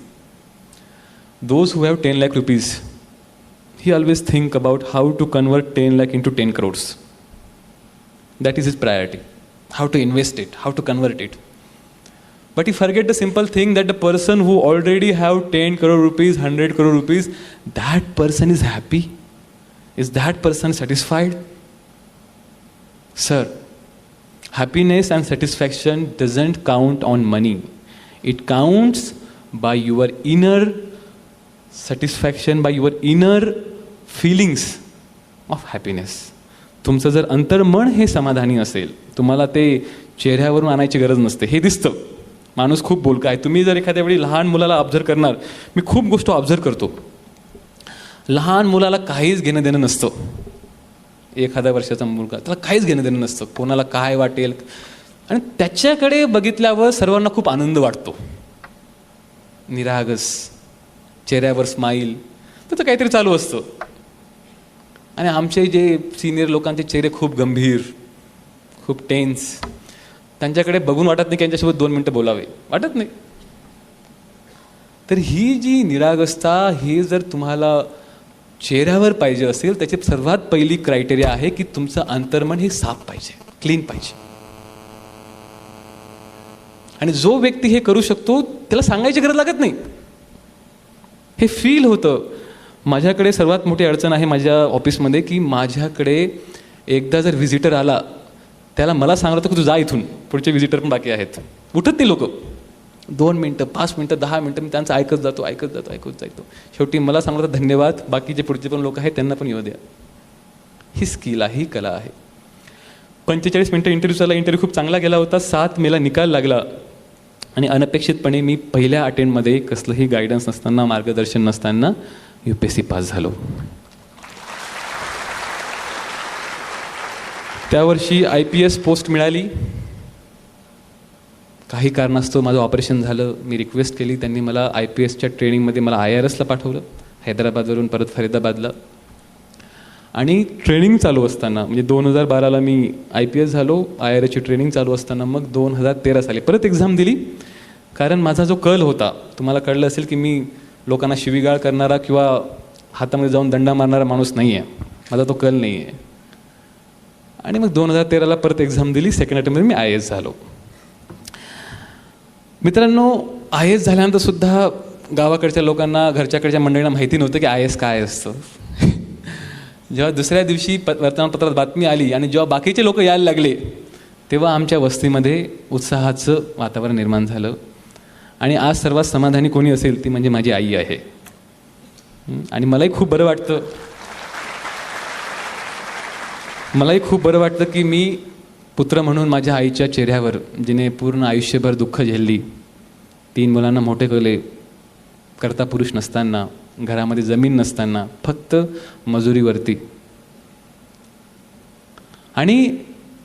Speaker 1: Those who have 10 lakh rupees, he always think about how to convert 10 lakh into 10 crores. That is his priority. How to invest it, how to convert it. But he forget the simple thing that the person who already have 10 crore rupees, 100 crore rupees, that person is happy. Is that person satisfied? Sir, happiness and satisfaction doesn't count on money. It counts by your inner satisfaction, by your inner feelings of happiness. तुमचं जर अंतर्मन हे समाधानी असेल, तुम्हाला ते चेहऱ्यावरून आणायची गरज नसते. हे दिसतं. माणूस खूप बोलका आहे. तुम्ही जर एखाद्या वेळी लहान मुलाला ऑब्झर्व करणार, मी खूप गोष्ट ऑब्झर्व करतो. लहान मुलाला काहीच घेणं देणं नसतं. 1 वर्षाचा मुलगा, त्याला काहीच घेणं देणं नसतं. कोणाला काय वाटेल, आणि त्याच्याकडे बघितल्यावर सर्वांना खूप आनंद वाटतो. निरागस, चेहऱ्यावर स्माईल, त्याचं काहीतरी चालू असतं. आणि आमचे जे सिनियर लोकांचे चेहरे खूप गंभीर, खूप टेन्स. त्यांच्याकडे बघून वाटत नाही की त्यांच्यासोबत 2 मिनटं बोलावे, वाटत नाही. तर ही जी निरागसता, ही जर तुम्हाला चेहऱ्यावर पाहिजे असेल, त्याची सर्वात पहिली क्रायटेरिया आहे की तुमचं अंतर्मन हे साफ पाहिजे, क्लीन पाहिजे. आणि जो व्यक्ती हे करू शकतो त्याला सांगायची गरज लागत नाही. हे फील होतं. माझ्याकडे सर्वात मोठी अडचण आहे माझ्या ऑफिसमध्ये की माझ्याकडे एकदा जर व्हिजिटर आला, त्याला मला सांगलं होतं की तू जा इथून, पुढचे व्हिजिटर पण बाकी आहेत. उठत नाही लोक. 2 मिनटं, 5 मिनटं, 10 मिनटं मी त्यांचं ऐकत जातो. शेवटी मला सांगलं होतं धन्यवाद, बाकीचे पुढचे पण लोक आहेत त्यांना पण येऊ द्या. ही स्किल आहे, ही कला आहे. 45 मिनटं इंटरव्ह्यू झाला. इंटरव्ह्यू खूप चांगला गेला होता. 7 मेला निकाल लागला. आणि अनपेक्षितपणे मी पहिल्या अटेम्प्टमध्ये कसलंही गायडन्स नसताना, मार्गदर्शन नसताना UPSC पास झालो. त्यावर्षी IPS पोस्ट मिळाली. काही कारणास्तव माझं ऑपरेशन झालं. मी रिक्वेस्ट केली, त्यांनी मला IPSच्या ट्रेनिंगमध्ये मला IRSला पाठवलं, हैदराबादवरून परत फरीदाबादला. आणि ट्रेनिंग चालू असताना म्हणजे 2012ला मी IPS झालो, IRAची ट्रेनिंग चालू असताना मग 2013 साली परत एक्झाम दिली. कारण माझा जो कल होता, तुम्हाला कळलं असेल की मी लोकांना शिवीगाळ करणारा किंवा हातामध्ये जाऊन दंडा मारणारा माणूस नाही आहे, माझा तो कल नाही आहे. आणि मग 2013ला परत एक्झाम दिली, सेकंड अटेम्प्टमध्ये मी IAS झालो. मित्रांनो, IAS झाल्यानंतर सुद्धा गावाकडच्या लोकांना, घरच्याकडच्या मंडळींना माहिती नव्हतं की IAS काय असतं. जेव्हा दुसऱ्या दिवशी वर्तमानपत्रात बातमी आली आणि जेव्हा बाकीचे लोक यायला लागले, तेव्हा आमच्या वस्तीमध्ये उत्साहाचं वातावरण निर्माण झालं. आणि आज सर्वात समाधानी कोणी असेल ती म्हणजे माझी आई आहे. आणि मलाही खूप बरं वाटतं की मी पुत्र म्हणून माझ्या आईच्या चेहऱ्यावर, जिने पूर्ण आयुष्यभर दुःख झेलली, 3 मुलांना मोठे केले, करता पुरुष नसताना, घरामध्ये जमीन नसताना, फक्त मजुरीवरती. आणि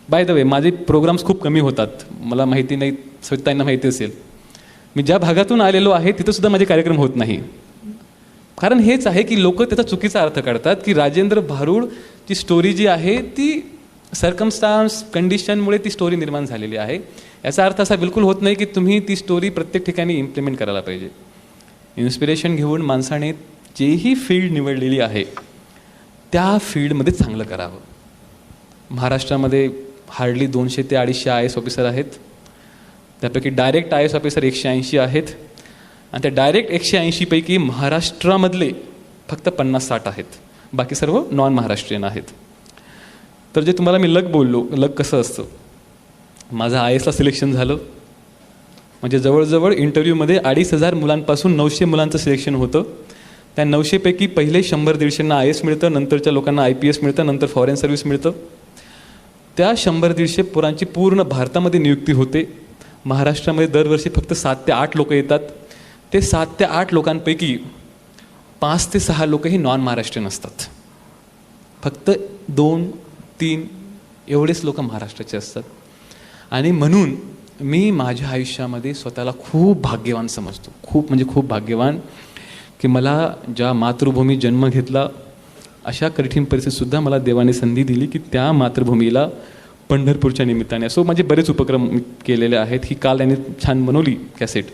Speaker 1: बाय द वे, माझे प्रोग्राम्स खूप कमी होतात, मला माहिती नाही, सवितांना माहिती असेल. मी ज्या भागातून आलेलो आहे तिथं सुद्धा माझे कार्यक्रम होत नाही. कारण हेच आहे की लोक त्याचा चुकीचा अर्थ काढतात की राजेंद्र भारुडची स्टोरी जी आहे ती सर्कमस्टान्स, कंडिशनमुळे ती स्टोरी निर्माण झालेली आहे. याचा अर्थ असा बिलकुल होत नाही की तुम्ही ती स्टोरी प्रत्येक ठिकाणी इम्प्लिमेंट करायला पाहिजे. इन्स्पिरेशन घेऊन माणसाने जेही फील्ड निवडलेली आहे त्या फील्डमध्ये चांगलं करावं. महाराष्ट्रामध्ये हार्डली 200 ते 250 IAS ऑफिसर आहेत. त्यापैकी डायरेक्ट IAS ऑफिसर 180 आहेत. आणि त्या डायरेक्ट 180 पैकी महाराष्ट्रामधले फक्त 50-60 आहेत, बाकी सर्व नॉन महाराष्ट्रीयन आहेत. तर जे तुम्हाला मी लक बोललो, लक कसं असतं, माझं IASला सिलेक्शन झालं. म्हणजे जवळजवळ इंटरव्ह्यूमध्ये 2,500 मुलांपासून 900 मुलांचं सिलेक्शन होतं. त्या 900 पैकी पहिले 100-150 IAS मिळतं, नंतरच्या लोकांना IPS मिळतं, नंतर फॉरेन सर्व्हिस मिळतं. त्या 100-150 पोरांची पूर्ण भारतामध्ये नियुक्ती होते. महाराष्ट्रामध्ये दरवर्षी फक्त 7 ते 8 लोक येतात. ते 7 ते 8 लोकांपैकी 5 ते 6 लोक ही नॉन महाराष्ट्रीयन असतात. फक्त 2-3 एवढेच लोक महाराष्ट्राचे असतात. आणि म्हणून मी माझ्या आयुष्यामध्ये स्वतःला खूप भाग्यवान समजतो, खूप म्हणजे खूप भाग्यवान, की मला ज्या मातृभूमी जन्म घेतला, अशा कठीण परिस्थितीतसुद्धा मला देवाने संधी दिली की त्या मातृभूमीला पंढरपूरच्या निमित्ताने. असो माझे बरेच उपक्रम केलेले आहेत. ही काल त्यांनी छान बनवली कॅसेट.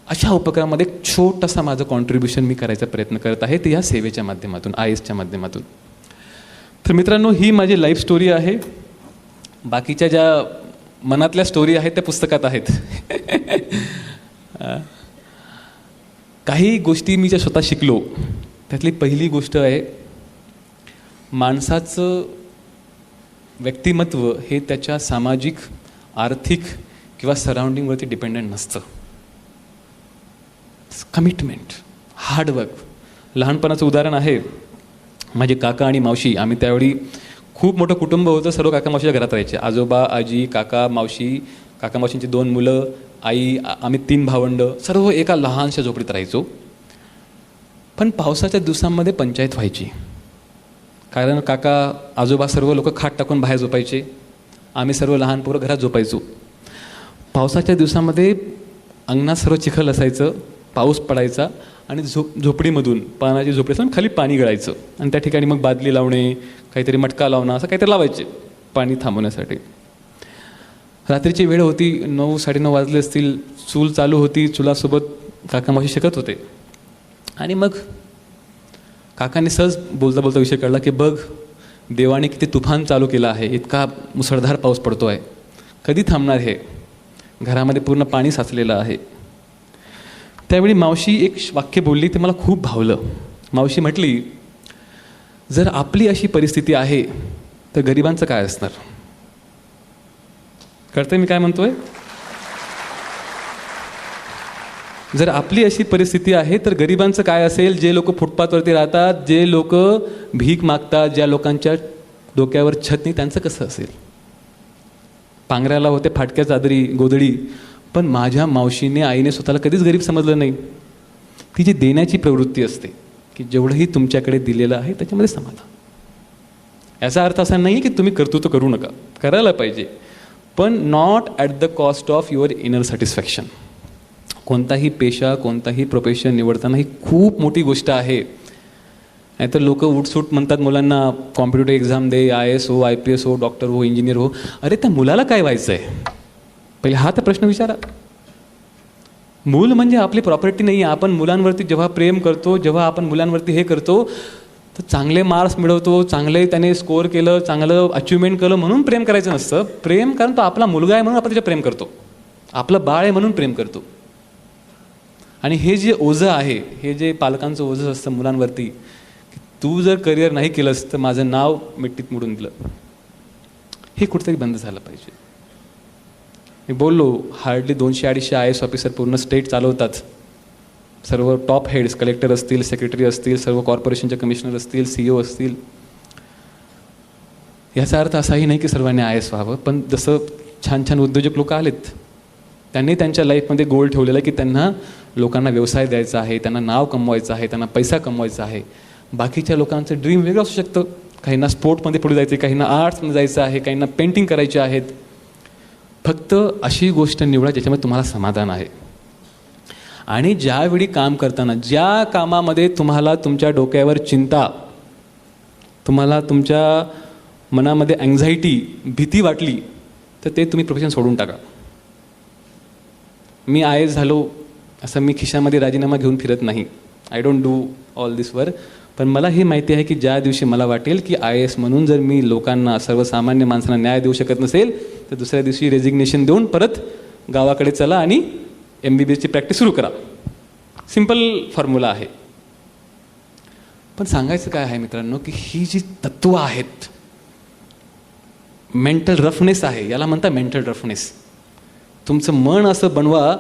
Speaker 1: अशा उपक्रमामध्ये एक छोटासा माझं कॉन्ट्रीब्युशन मी करायचा प्रयत्न करत आहे, ते या सेवेच्या माध्यमातून, IASच्या माध्यमातून. तर मित्रांनो, ही माझी लाईफ स्टोरी आहे. बाकीच्या ज्या मनातल्या स्टोरी आहेत त्या पुस्तकात आहेत. काही गोष्टी मी ज्या स्वतः शिकलो त्यातली पहिली गोष्ट आहे, माणसाचं व्यक्तिमत्व हे त्याच्या सामाजिक, आर्थिक किंवा सराउंडिंगवरती डिपेंडंट नसतं. Commitment, hard work. लहानपणाचं उदाहरण आहे, माझे काका आणि मावशी, आम्ही त्यावेळी खूप मोठं कुटुंब होतं, सर्व काका मावशीच्या घरात राहायचे. आजोबा, आजी, काका, मावशी, काका मावशींची 2 मुलं, आई, आम्ही 3 भावंड, सर्व एका लहानशा झोपडीत राहायचो. पण पावसाच्या दिवसांमध्ये पंचायत व्हायची. कारण काका, आजोबा सर्व लोक खाट टाकून बाहेर झोपायचे, आम्ही सर्व लहान पोरं घरात झोपायचो. पावसाच्या दिवसामध्ये अंगणात सर्व चिखल असायचं, पाऊस पडायचा आणि झोपडीमधून, पानाची झोपडी असं खाली पाणी गळायचं आणि त्या ठिकाणी मग बादली लावणे, काहीतरी मटका लावणं, असं काहीतरी लावायचे पाणी थांबवण्यासाठी. रात्रीची वेळ होती, 9-9:30 वाजले असतील, चूल चालू होती, चुलासोबत काका मावशी शिकत होते. आणि मग काकाने सहज बोलता बोलता विषय काढला की बघ, देवाने किती तुफान चालू केला आहे, इतका मुसळधार पाऊस पडतो आहे, कधी थांबणार हे, घरामध्ये पूर्ण पाणी साचलेलं आहे. त्यावेळी मावशी एक वाक्य बोलली, ते मला खूप भावलं. मावशी म्हटली, जर आपली अशी परिस्थिती आहे तर गरिबांचं काय असणार. कळतंय मी काय म्हणतोय? जर आपली अशी परिस्थिती आहे तर गरिबांचं काय असेल, जे लोक फुटपाथवरती राहतात, जे लोक भीक मागतात, ज्या लोकांच्या डोक्यावर छत नाही, त्यांचं कसं असेल. पांघरायला होते फाटक्या चादरी, गोधडी, पण माझ्या मावशीने, आईने स्वतःला कधीच गरीब समजलं नाही. ती जी देण्याची प्रवृत्ती असते की जेवढंही तुमच्याकडे दिलेलं आहे त्याच्यामध्ये समाधान. याचा अर्थ असा नाही की तुम्ही कर्तृत्व करू नका, करायला पाहिजे, पण not at the cost of your inner satisfaction. कोणताही पेशा, कोणताही प्रोफेशन निवडताना ही खूप मोठी गोष्ट आहे नाहीतर लोक उठसूट म्हणतात मुलांना कॉम्पिटेटिव्ह एक्झाम दे, IAS हो, IPS हो, डॉक्टर हो, इंजिनियर हो. अरे त्या मुलाला काय व्हायचं आहे पहिले हा तर प्रश्न विचारा. मूल म्हणजे आपली प्रॉपर्टी नाही आहे. आपण मुलांवरती जेव्हा प्रेम करतो, जेव्हा आपण मुलांवरती हे करतो, तर चांगले मार्क्स मिळवतो, चांगले त्याने स्कोअर केलं, चांगलं अचिव्हमेंट केलं म्हणून प्रेम करायचं नसतं. प्रेम कारण तो आपला मुलगा आहे म्हणून आपण त्याच्या प्रेम करतो, आपलं बाळ आहे म्हणून प्रेम करतो. आणि हे जे ओझं आहे, हे जे पालकांचं ओझं असतं मुलांवरती, की तू जर करिअर नाही केलंस तर माझं नाव मिट्टीत मोडून दिलं, हे कुठेतरी बंद झालं पाहिजे. मी बोललो हार्डली 200-250 IAS ऑफिसर पूर्ण स्टेट चालवतात. सर्व टॉप हेड्स, कलेक्टर असतील, सेक्रेटरी असतील, सर्व कॉर्पोरेशनचे कमिशनर असतील, CEO असतील. याचा अर्थ असाही नाही की सर्वांनी IAS व्हावं, पण जसं छान छान उद्योजक लोक आलेत, त्यांनी त्यांच्या लाईफमध्ये गोल ठेवलेला की त्यांना लोकांना व्यवसाय द्यायचा आहे, त्यांना नाव कमवायचं आहे, त्यांना पैसा कमवायचा आहे. बाकीच्या लोकांचं ड्रीम वेगळं असू शकतं. काहींना स्पोर्टमध्ये पुढे जायचं आहे, काहींना आर्ट्समध्ये जायचं आहे, काहींना पेंटिंग करायचे आहेत. फक्त अशी गोष्ट निवडा ज्याच्यामध्ये तुम्हाला समाधान आहे. आणि ज्यावेळी काम करताना, ज्या कामामध्ये तुम्हाला तुमच्या डोक्यावर चिंता, तुम्हाला तुमच्या मनामध्ये अँझायटी, भीती वाटली, तर ते तुम्ही प्रोफेशन सोडून टाका. मी IAS झालो असं मी खिशामध्ये राजीनामा घेऊन फिरत नाही. I don't do all this work. पण मला हे माहिती आहे की ज्या दिवशी मला वाटेल की IAS म्हणून जर मी लोकांना, सर्वसामान्य माणसांना न्याय देऊ शकत नसेल, तर दुसऱ्या दिवशी रेजिग्नेशन देऊन परत गावाकडे चला आणि MBBSची प्रॅक्टिस सुरू करा. सिम्पल फॉर्म्युला आहे. पण सांगायचं काय आहे मित्रांनो, की ही जी तत्त्व आहेत, मेंटल रफनेस आहे, याला म्हणता मेंटल रफनेस. तुमचं मन असं बनवा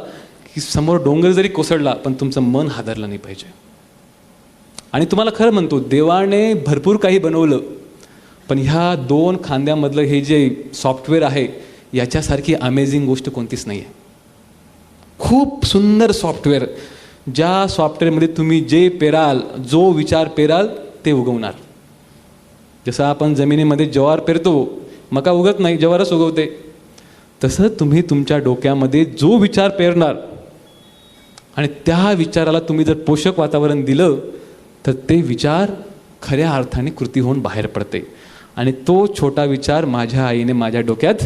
Speaker 1: की समोर डोंगर जरी कोसळला पण तुमचं मन हादरलं नाही पाहिजे. आणि तुम्हाला खरं म्हणतो, देवाने भरपूर काही बनवलं, पण ह्या 2 खांद्यामधलं हे जे सॉफ्टवेअर आहे, याच्यासारखी अमेझिंग गोष्ट कोणतीच नाही आहे. खूप सुंदर सॉफ्टवेअर, ज्या सॉफ्टवेअरमध्ये तुम्ही जे पेराल, जो विचार पेराल ते उगवणार. जसं आपण जमिनीमध्ये ज्वार पेरतो, मका उगत नाही, ज्वारच उगवते. तसं तुम्ही तुमच्या डोक्यामध्ये जो विचार पेरणार आणि त्या विचाराला तुम्ही जर पोषक वातावरण दिलं, तर ते विचार खऱ्या अर्थाने कृती होऊन बाहेर पडते. आणि तो छोटा विचार माझ्या आईने माझ्या डोक्यात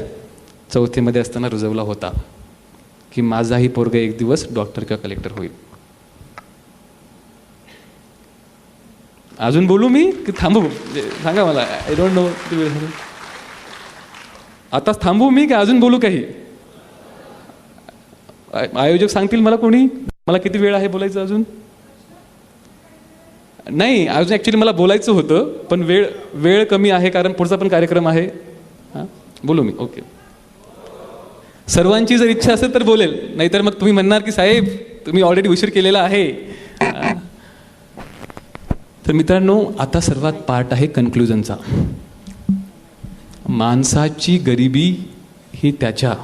Speaker 1: 4थीमध्ये असताना रुजवला होता, की माझाही पोरगा एक दिवस डॉक्टर किंवा कलेक्टर होईल. अजून बोलू मी की थांबू? सांगा मला. I don't know. आताच थांबू मी की अजून बोलू काही? आयोजक सांगतील मला, कोणी मला किती वेळ आहे बोलायचं अजून? नाही, अजून ॲक्च्युली मला बोलायचं होतं, पण वेळ कमी आहे कारण पुढचा पण कार्यक्रम आहे. हां, बोलू मी? ओके. सर्वांची जर इच्छा असेल तर बोलेल, नाहीतर मग तुम्ही म्हणणार की साहेब तुम्ही ऑलरेडी उशीर केलेला आहे. तर मित्रांनो, आता सर्वात पार्ट आहे कन्क्लुजनचा. माणसाची गरिबी ही त्याच्या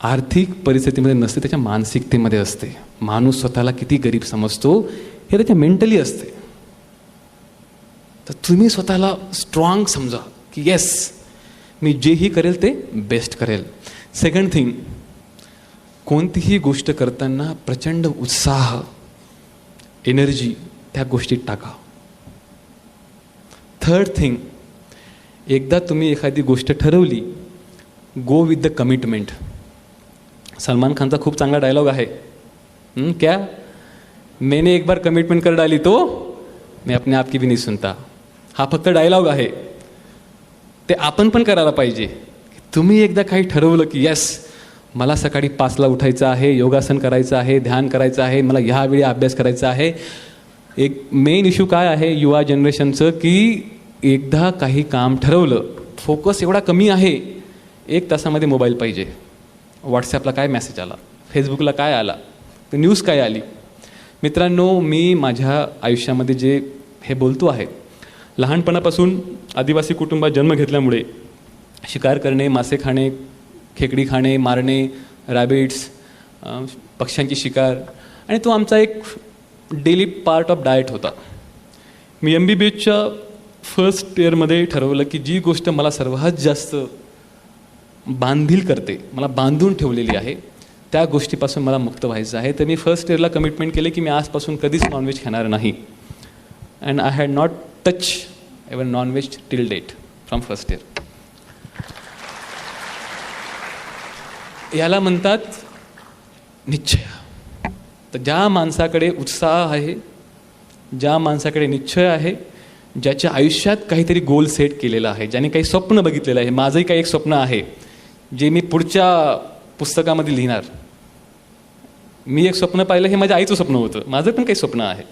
Speaker 1: आर्थिक परिस्थितीमध्ये नसते, त्याच्या मानसिकतेमध्ये असते. माणूस स्वतःला किती गरीब समजतो हे त्याच्या मेंटली असते. तर तुम्ही स्वतःला स्ट्रॉंग समजा की येस, मी जेही करेल ते बेस्ट करेल. सेकंड थिंग, कोणतीही गोष्ट करताना प्रचंड उत्साह, एनर्जी त्या गोष्टीत टाका. थर्ड थिंग, एकदा तुम्ही एखादी गोष्ट ठरवली, go with the commitment. Salman खानचा खूप चांगला डायलॉग आहे, क्या मैंने एक बार कमिटमेंट कर डाली तो मैं अपने आप की भी नहीं सुनता. हा फक्त डायलॉग आहे, ते आपण पण करायला पाहिजे. तुम्ही एकदा काही ठरवलं की येस, मला सकाळी 5ला उठायचं आहे, योगासन करायचं आहे, ध्यान करायचं आहे, मला ह्यावेळी अभ्यास करायचा आहे. एक मेन इश्यू काय आहे युवा जनरेशनचं, की एकदा काही काम ठरवलं, फोकस एवढा कमी आहे, 1 तासामध्ये मोबाईल पाहिजे. व्हॉट्सॲपला काय मेसेज आला, फेसबुकला काय आला, न्यूज काय आली. मित्रांनो, मी माझ्या आयुष्यामध्ये जे हे बोलतो आहे, लहानपणापासून आदिवासी कुटुंबात जन्म घेतल्यामुळे शिकार करणे, मासे खाणे, खेकडी खाणे, मारणे, रॅबिट्स, पक्ष्यांची शिकार, आणि तो आमचा एक डेली पार्ट ऑफ डाएट होता. मी MBBSच्या फर्स्ट इयरमध्ये ठरवलं की जी गोष्ट मला सर्वात जास्त बांधील करते, मला बांधून ठेवलेली आहे, त्या गोष्टीपासून मला मुक्त व्हायचं आहे. तर मी फर्स्ट इयरला कमिटमेंट केले की मी आजपासून कधीच नॉनव्हेज खाणार नाही. And I had not touch even non veg till date from first year. याला म्हणतात निश्चय. तर ज्या माणसाकडे उत्साह आहे, ज्या माणसाकडे निश्चय आहे, ज्याच्या आयुष्यात काहीतरी गोल सेट केलेला आहे, ज्याने काही स्वप्न बघितलेलं आहे. माझंही काही एक स्वप्न आहे जे मी पुढच्या पुस्तकामध्ये लिहिणार. मी एक स्वप्न पाहिलं, हे माझ्या आईचं स्वप्न होतं. माझं पण काही स्वप्न आहे.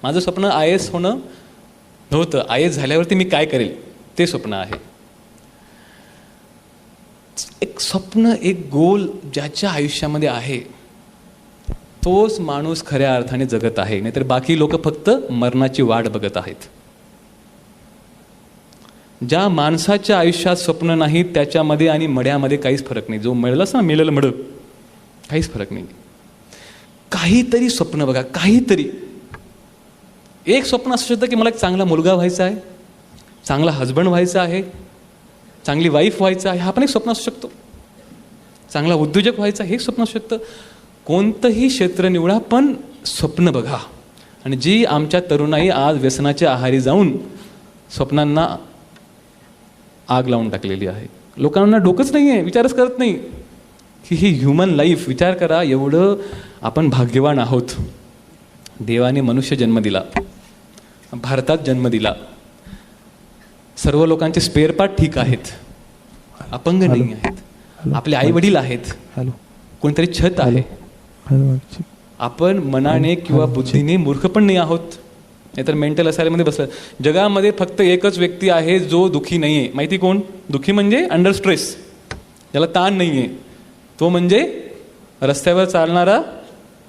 Speaker 1: माझं स्वप्न IAS होणं नव्हतं. IAS झाल्यावरती मी काय करेल ते स्वप्न आहे. एक स्वप्न, एक गोल ज्याच्या आयुष्यामध्ये आहे तोच माणूस खऱ्या अर्थाने जगत आहे. नाहीतर बाकी लोक फक्त मरणाची वाट बघत आहेत. ज्या माणसाच्या आयुष्यात स्वप्न नाही त्याच्यामध्ये आणि मड्यामध्ये काहीच फरक नाही. जो मिळालाच ना, मिळेल मड, काहीच फरक नाही. काहीतरी स्वप्न बघा, काहीतरी. एक स्वप्न असू शकतं की मला एक चांगला मुलगा व्हायचा आहे, चांगला हजबंड व्हायचा आहे, चांगली वाईफ व्हायचं आहे, हा पण एक स्वप्न असू शकतो. चांगला उद्योजक व्हायचा हे एक स्वप्न असू शकतं. कोणतंही क्षेत्र निवडा, पण स्वप्न बघा. आणि जी आमच्या तरुणाई आज व्यसनाच्या आहारी जाऊन स्वप्नांना आग लावून टाकलेली आहे. लोकांना डोकंच नाही आहे, विचारच करत नाही की ही ह्युमन लाईफ. विचार करा, एवढं आपण भाग्यवान आहोत. देवाने मनुष्य जन्म दिला, भारतात जन्म दिला, सर्व लोकांचे स्पेअर पार्ट ठीक आहेत, अपंग नाही आहेत, आपले आई वडील आहेत, कोणतरी छत आहे. आपण मनाने किंवा बुद्धीने मूर्ख पण नाही आहोत, नाहीतर मेंटल असायलमध्ये बसलं. जगामध्ये फक्त एकच व्यक्ती आहे जो दुःखी नाही आहे. माहिती कोण? दुःखी म्हणजे अंडर स्ट्रेस, ज्याला ताण नाही आहे. तो म्हणजे रस्त्यावर चालणारा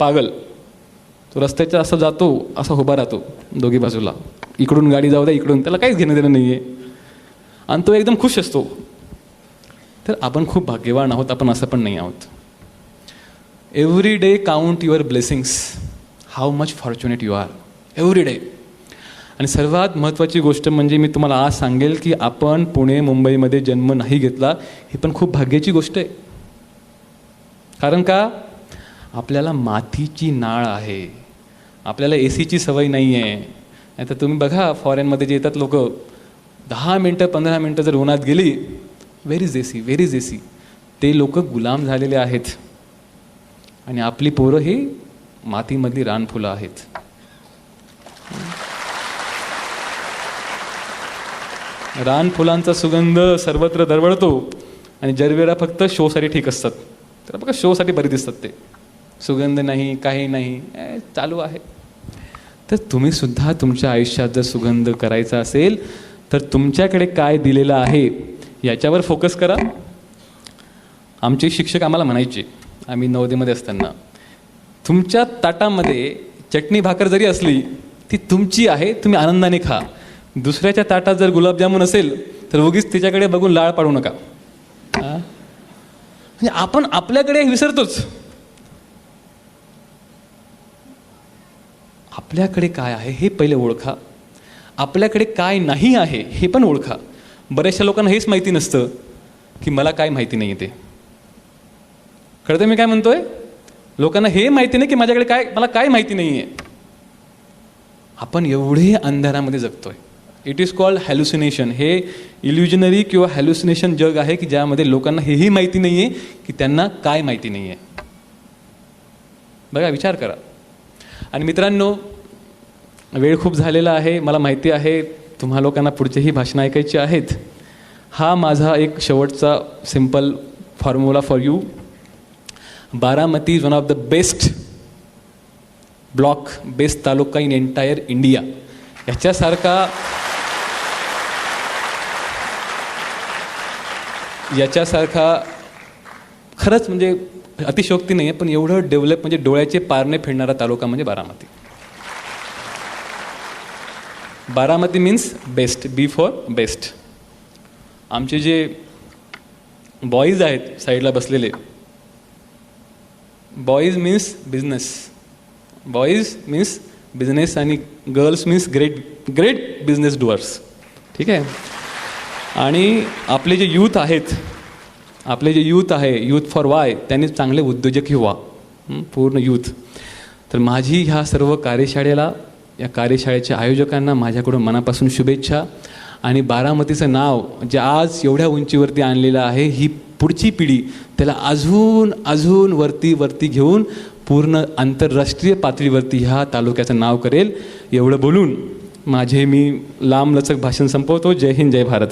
Speaker 1: पागल. तो रस्त्याच्या असं जातो, असा उभा राहतो दोघी बाजूला, इकडून गाडी जाऊ द्या, इकडून, त्याला काहीच घेणं देणं नाही आहे, आणि तो एकदम खुश असतो. तर आपण खूप भाग्यवान आहोत, आपण असं पण नाही आहोत. Every day count your blessings, how much fortunate you are every day. आणि सर्वात महत्त्वाची गोष्ट म्हणजे मी तुम्हाला आज सांगेल की आपण पुणे मुंबईमध्ये जन्म नाही घेतला, ही पण खूप भाग्याची गोष्ट आहे. कारण का? आपल्याला मातीची नाळ आहे, आपल्याला AC ची सवय नाही आहे. नाही तर तुम्ही बघा, फॉरेनमध्ये जे येतात लोक, 10 मिनटं 15 मिनटं जर उन्हात गेली, where is AC, where is AC. ते लोक गुलाम झालेले आहेत. आणि आपली पोरं ही मातीमधली रानफुलं आहेत. रानफुलांचा सुगंध सर्वत्र दरवळतो आणि जरबेरा फक्त शोसाठी ठीक असतात. तर बघा, शोसाठी बरी दिसतात, ते सुगंध नाही, काही नाही, चालू आहे. तर तुम्ही सुद्धा तुमच्या आयुष्यात जर सुगंध करायचा असेल तर तुमच्याकडे काय दिलेलं आहे याच्यावर फोकस करा. आमचे शिक्षक आम्हाला म्हणायचे, आम्ही नवोदयमध्ये असताना, तुमच्या ताटामध्ये चटणी भाकर जरी असली ती तुमची आहे, तुम्ही आनंदाने खा. दुसऱ्याच्या ताटात जर गुलाबजामुन असेल तर उगीच तिच्याकडे बघून लाळ पाडू नका. म्हणजे आपण आपल्याकडे विसरतोच. आपल्याकडे काय आहे हे पहिले ओळखा, आपल्याकडे काय नाही आहे हे पण ओळखा. बऱ्याचशा लोकांना हेच माहिती नसतं की मला काय माहिती नाही ते. कळतं मी काय म्हणतोय? लोकांना हे माहिती नाही की माझ्याकडे काय, मला काय माहिती नाही आहे. आपण एवढे अंधारामध्ये जगतोय. It is called hallucination. हे इल्युजनरी किंवा हॅल्युसिनेशन जग आहे की ज्यामध्ये लोकांना हेही माहिती नाही आहे की त्यांना काय माहिती नाही आहे. बघा, विचार करा. आणि मित्रांनो, वेळ खूप झालेला आहे, मला माहिती आहे तुम्हा लोकांना पुढचेही भाषण ऐकायची आहेत. हा माझा एक शेवटचा simple formula for you. Baramati is one of the best block, best taluka in entire India. याच्यासारखा खरंच म्हणजे अतिशयोक्ती नाही आहे, पण एवढं डेव्हलप म्हणजे डोळ्याचे पारणे फिरणारा तालुका म्हणजे Baramati. Baramati means best, B for best. आमचे जे बॉईज आहेत साईडला बसलेले, boys means business, boys means business आणि girls means great business doers. ठीक आहे. आणि आपले जे यूथ आहेत आपले जे यूथ आहे, यूथ फॉर वाय, त्यांनी चांगले उद्योजकही व्हा, पूर्ण यूथ. तर माझी ह्या सर्व कार्यशाळेला, या कार्यशाळेच्या आयोजकांना माझ्याकडून मनापासून शुभेच्छा. आणि बारामतीचं नाव जे आज एवढ्या उंचीवरती आणलेलं आहे, ही पुढची पिढी त्याला अजून अजून वरती घेऊन पूर्ण आंतरराष्ट्रीय पातळीवरती ह्या तालुक्याचं नाव करेल. एवढं बोलून मी लांबलचक भाषण संपवतो. जय हिंद, जय भारत.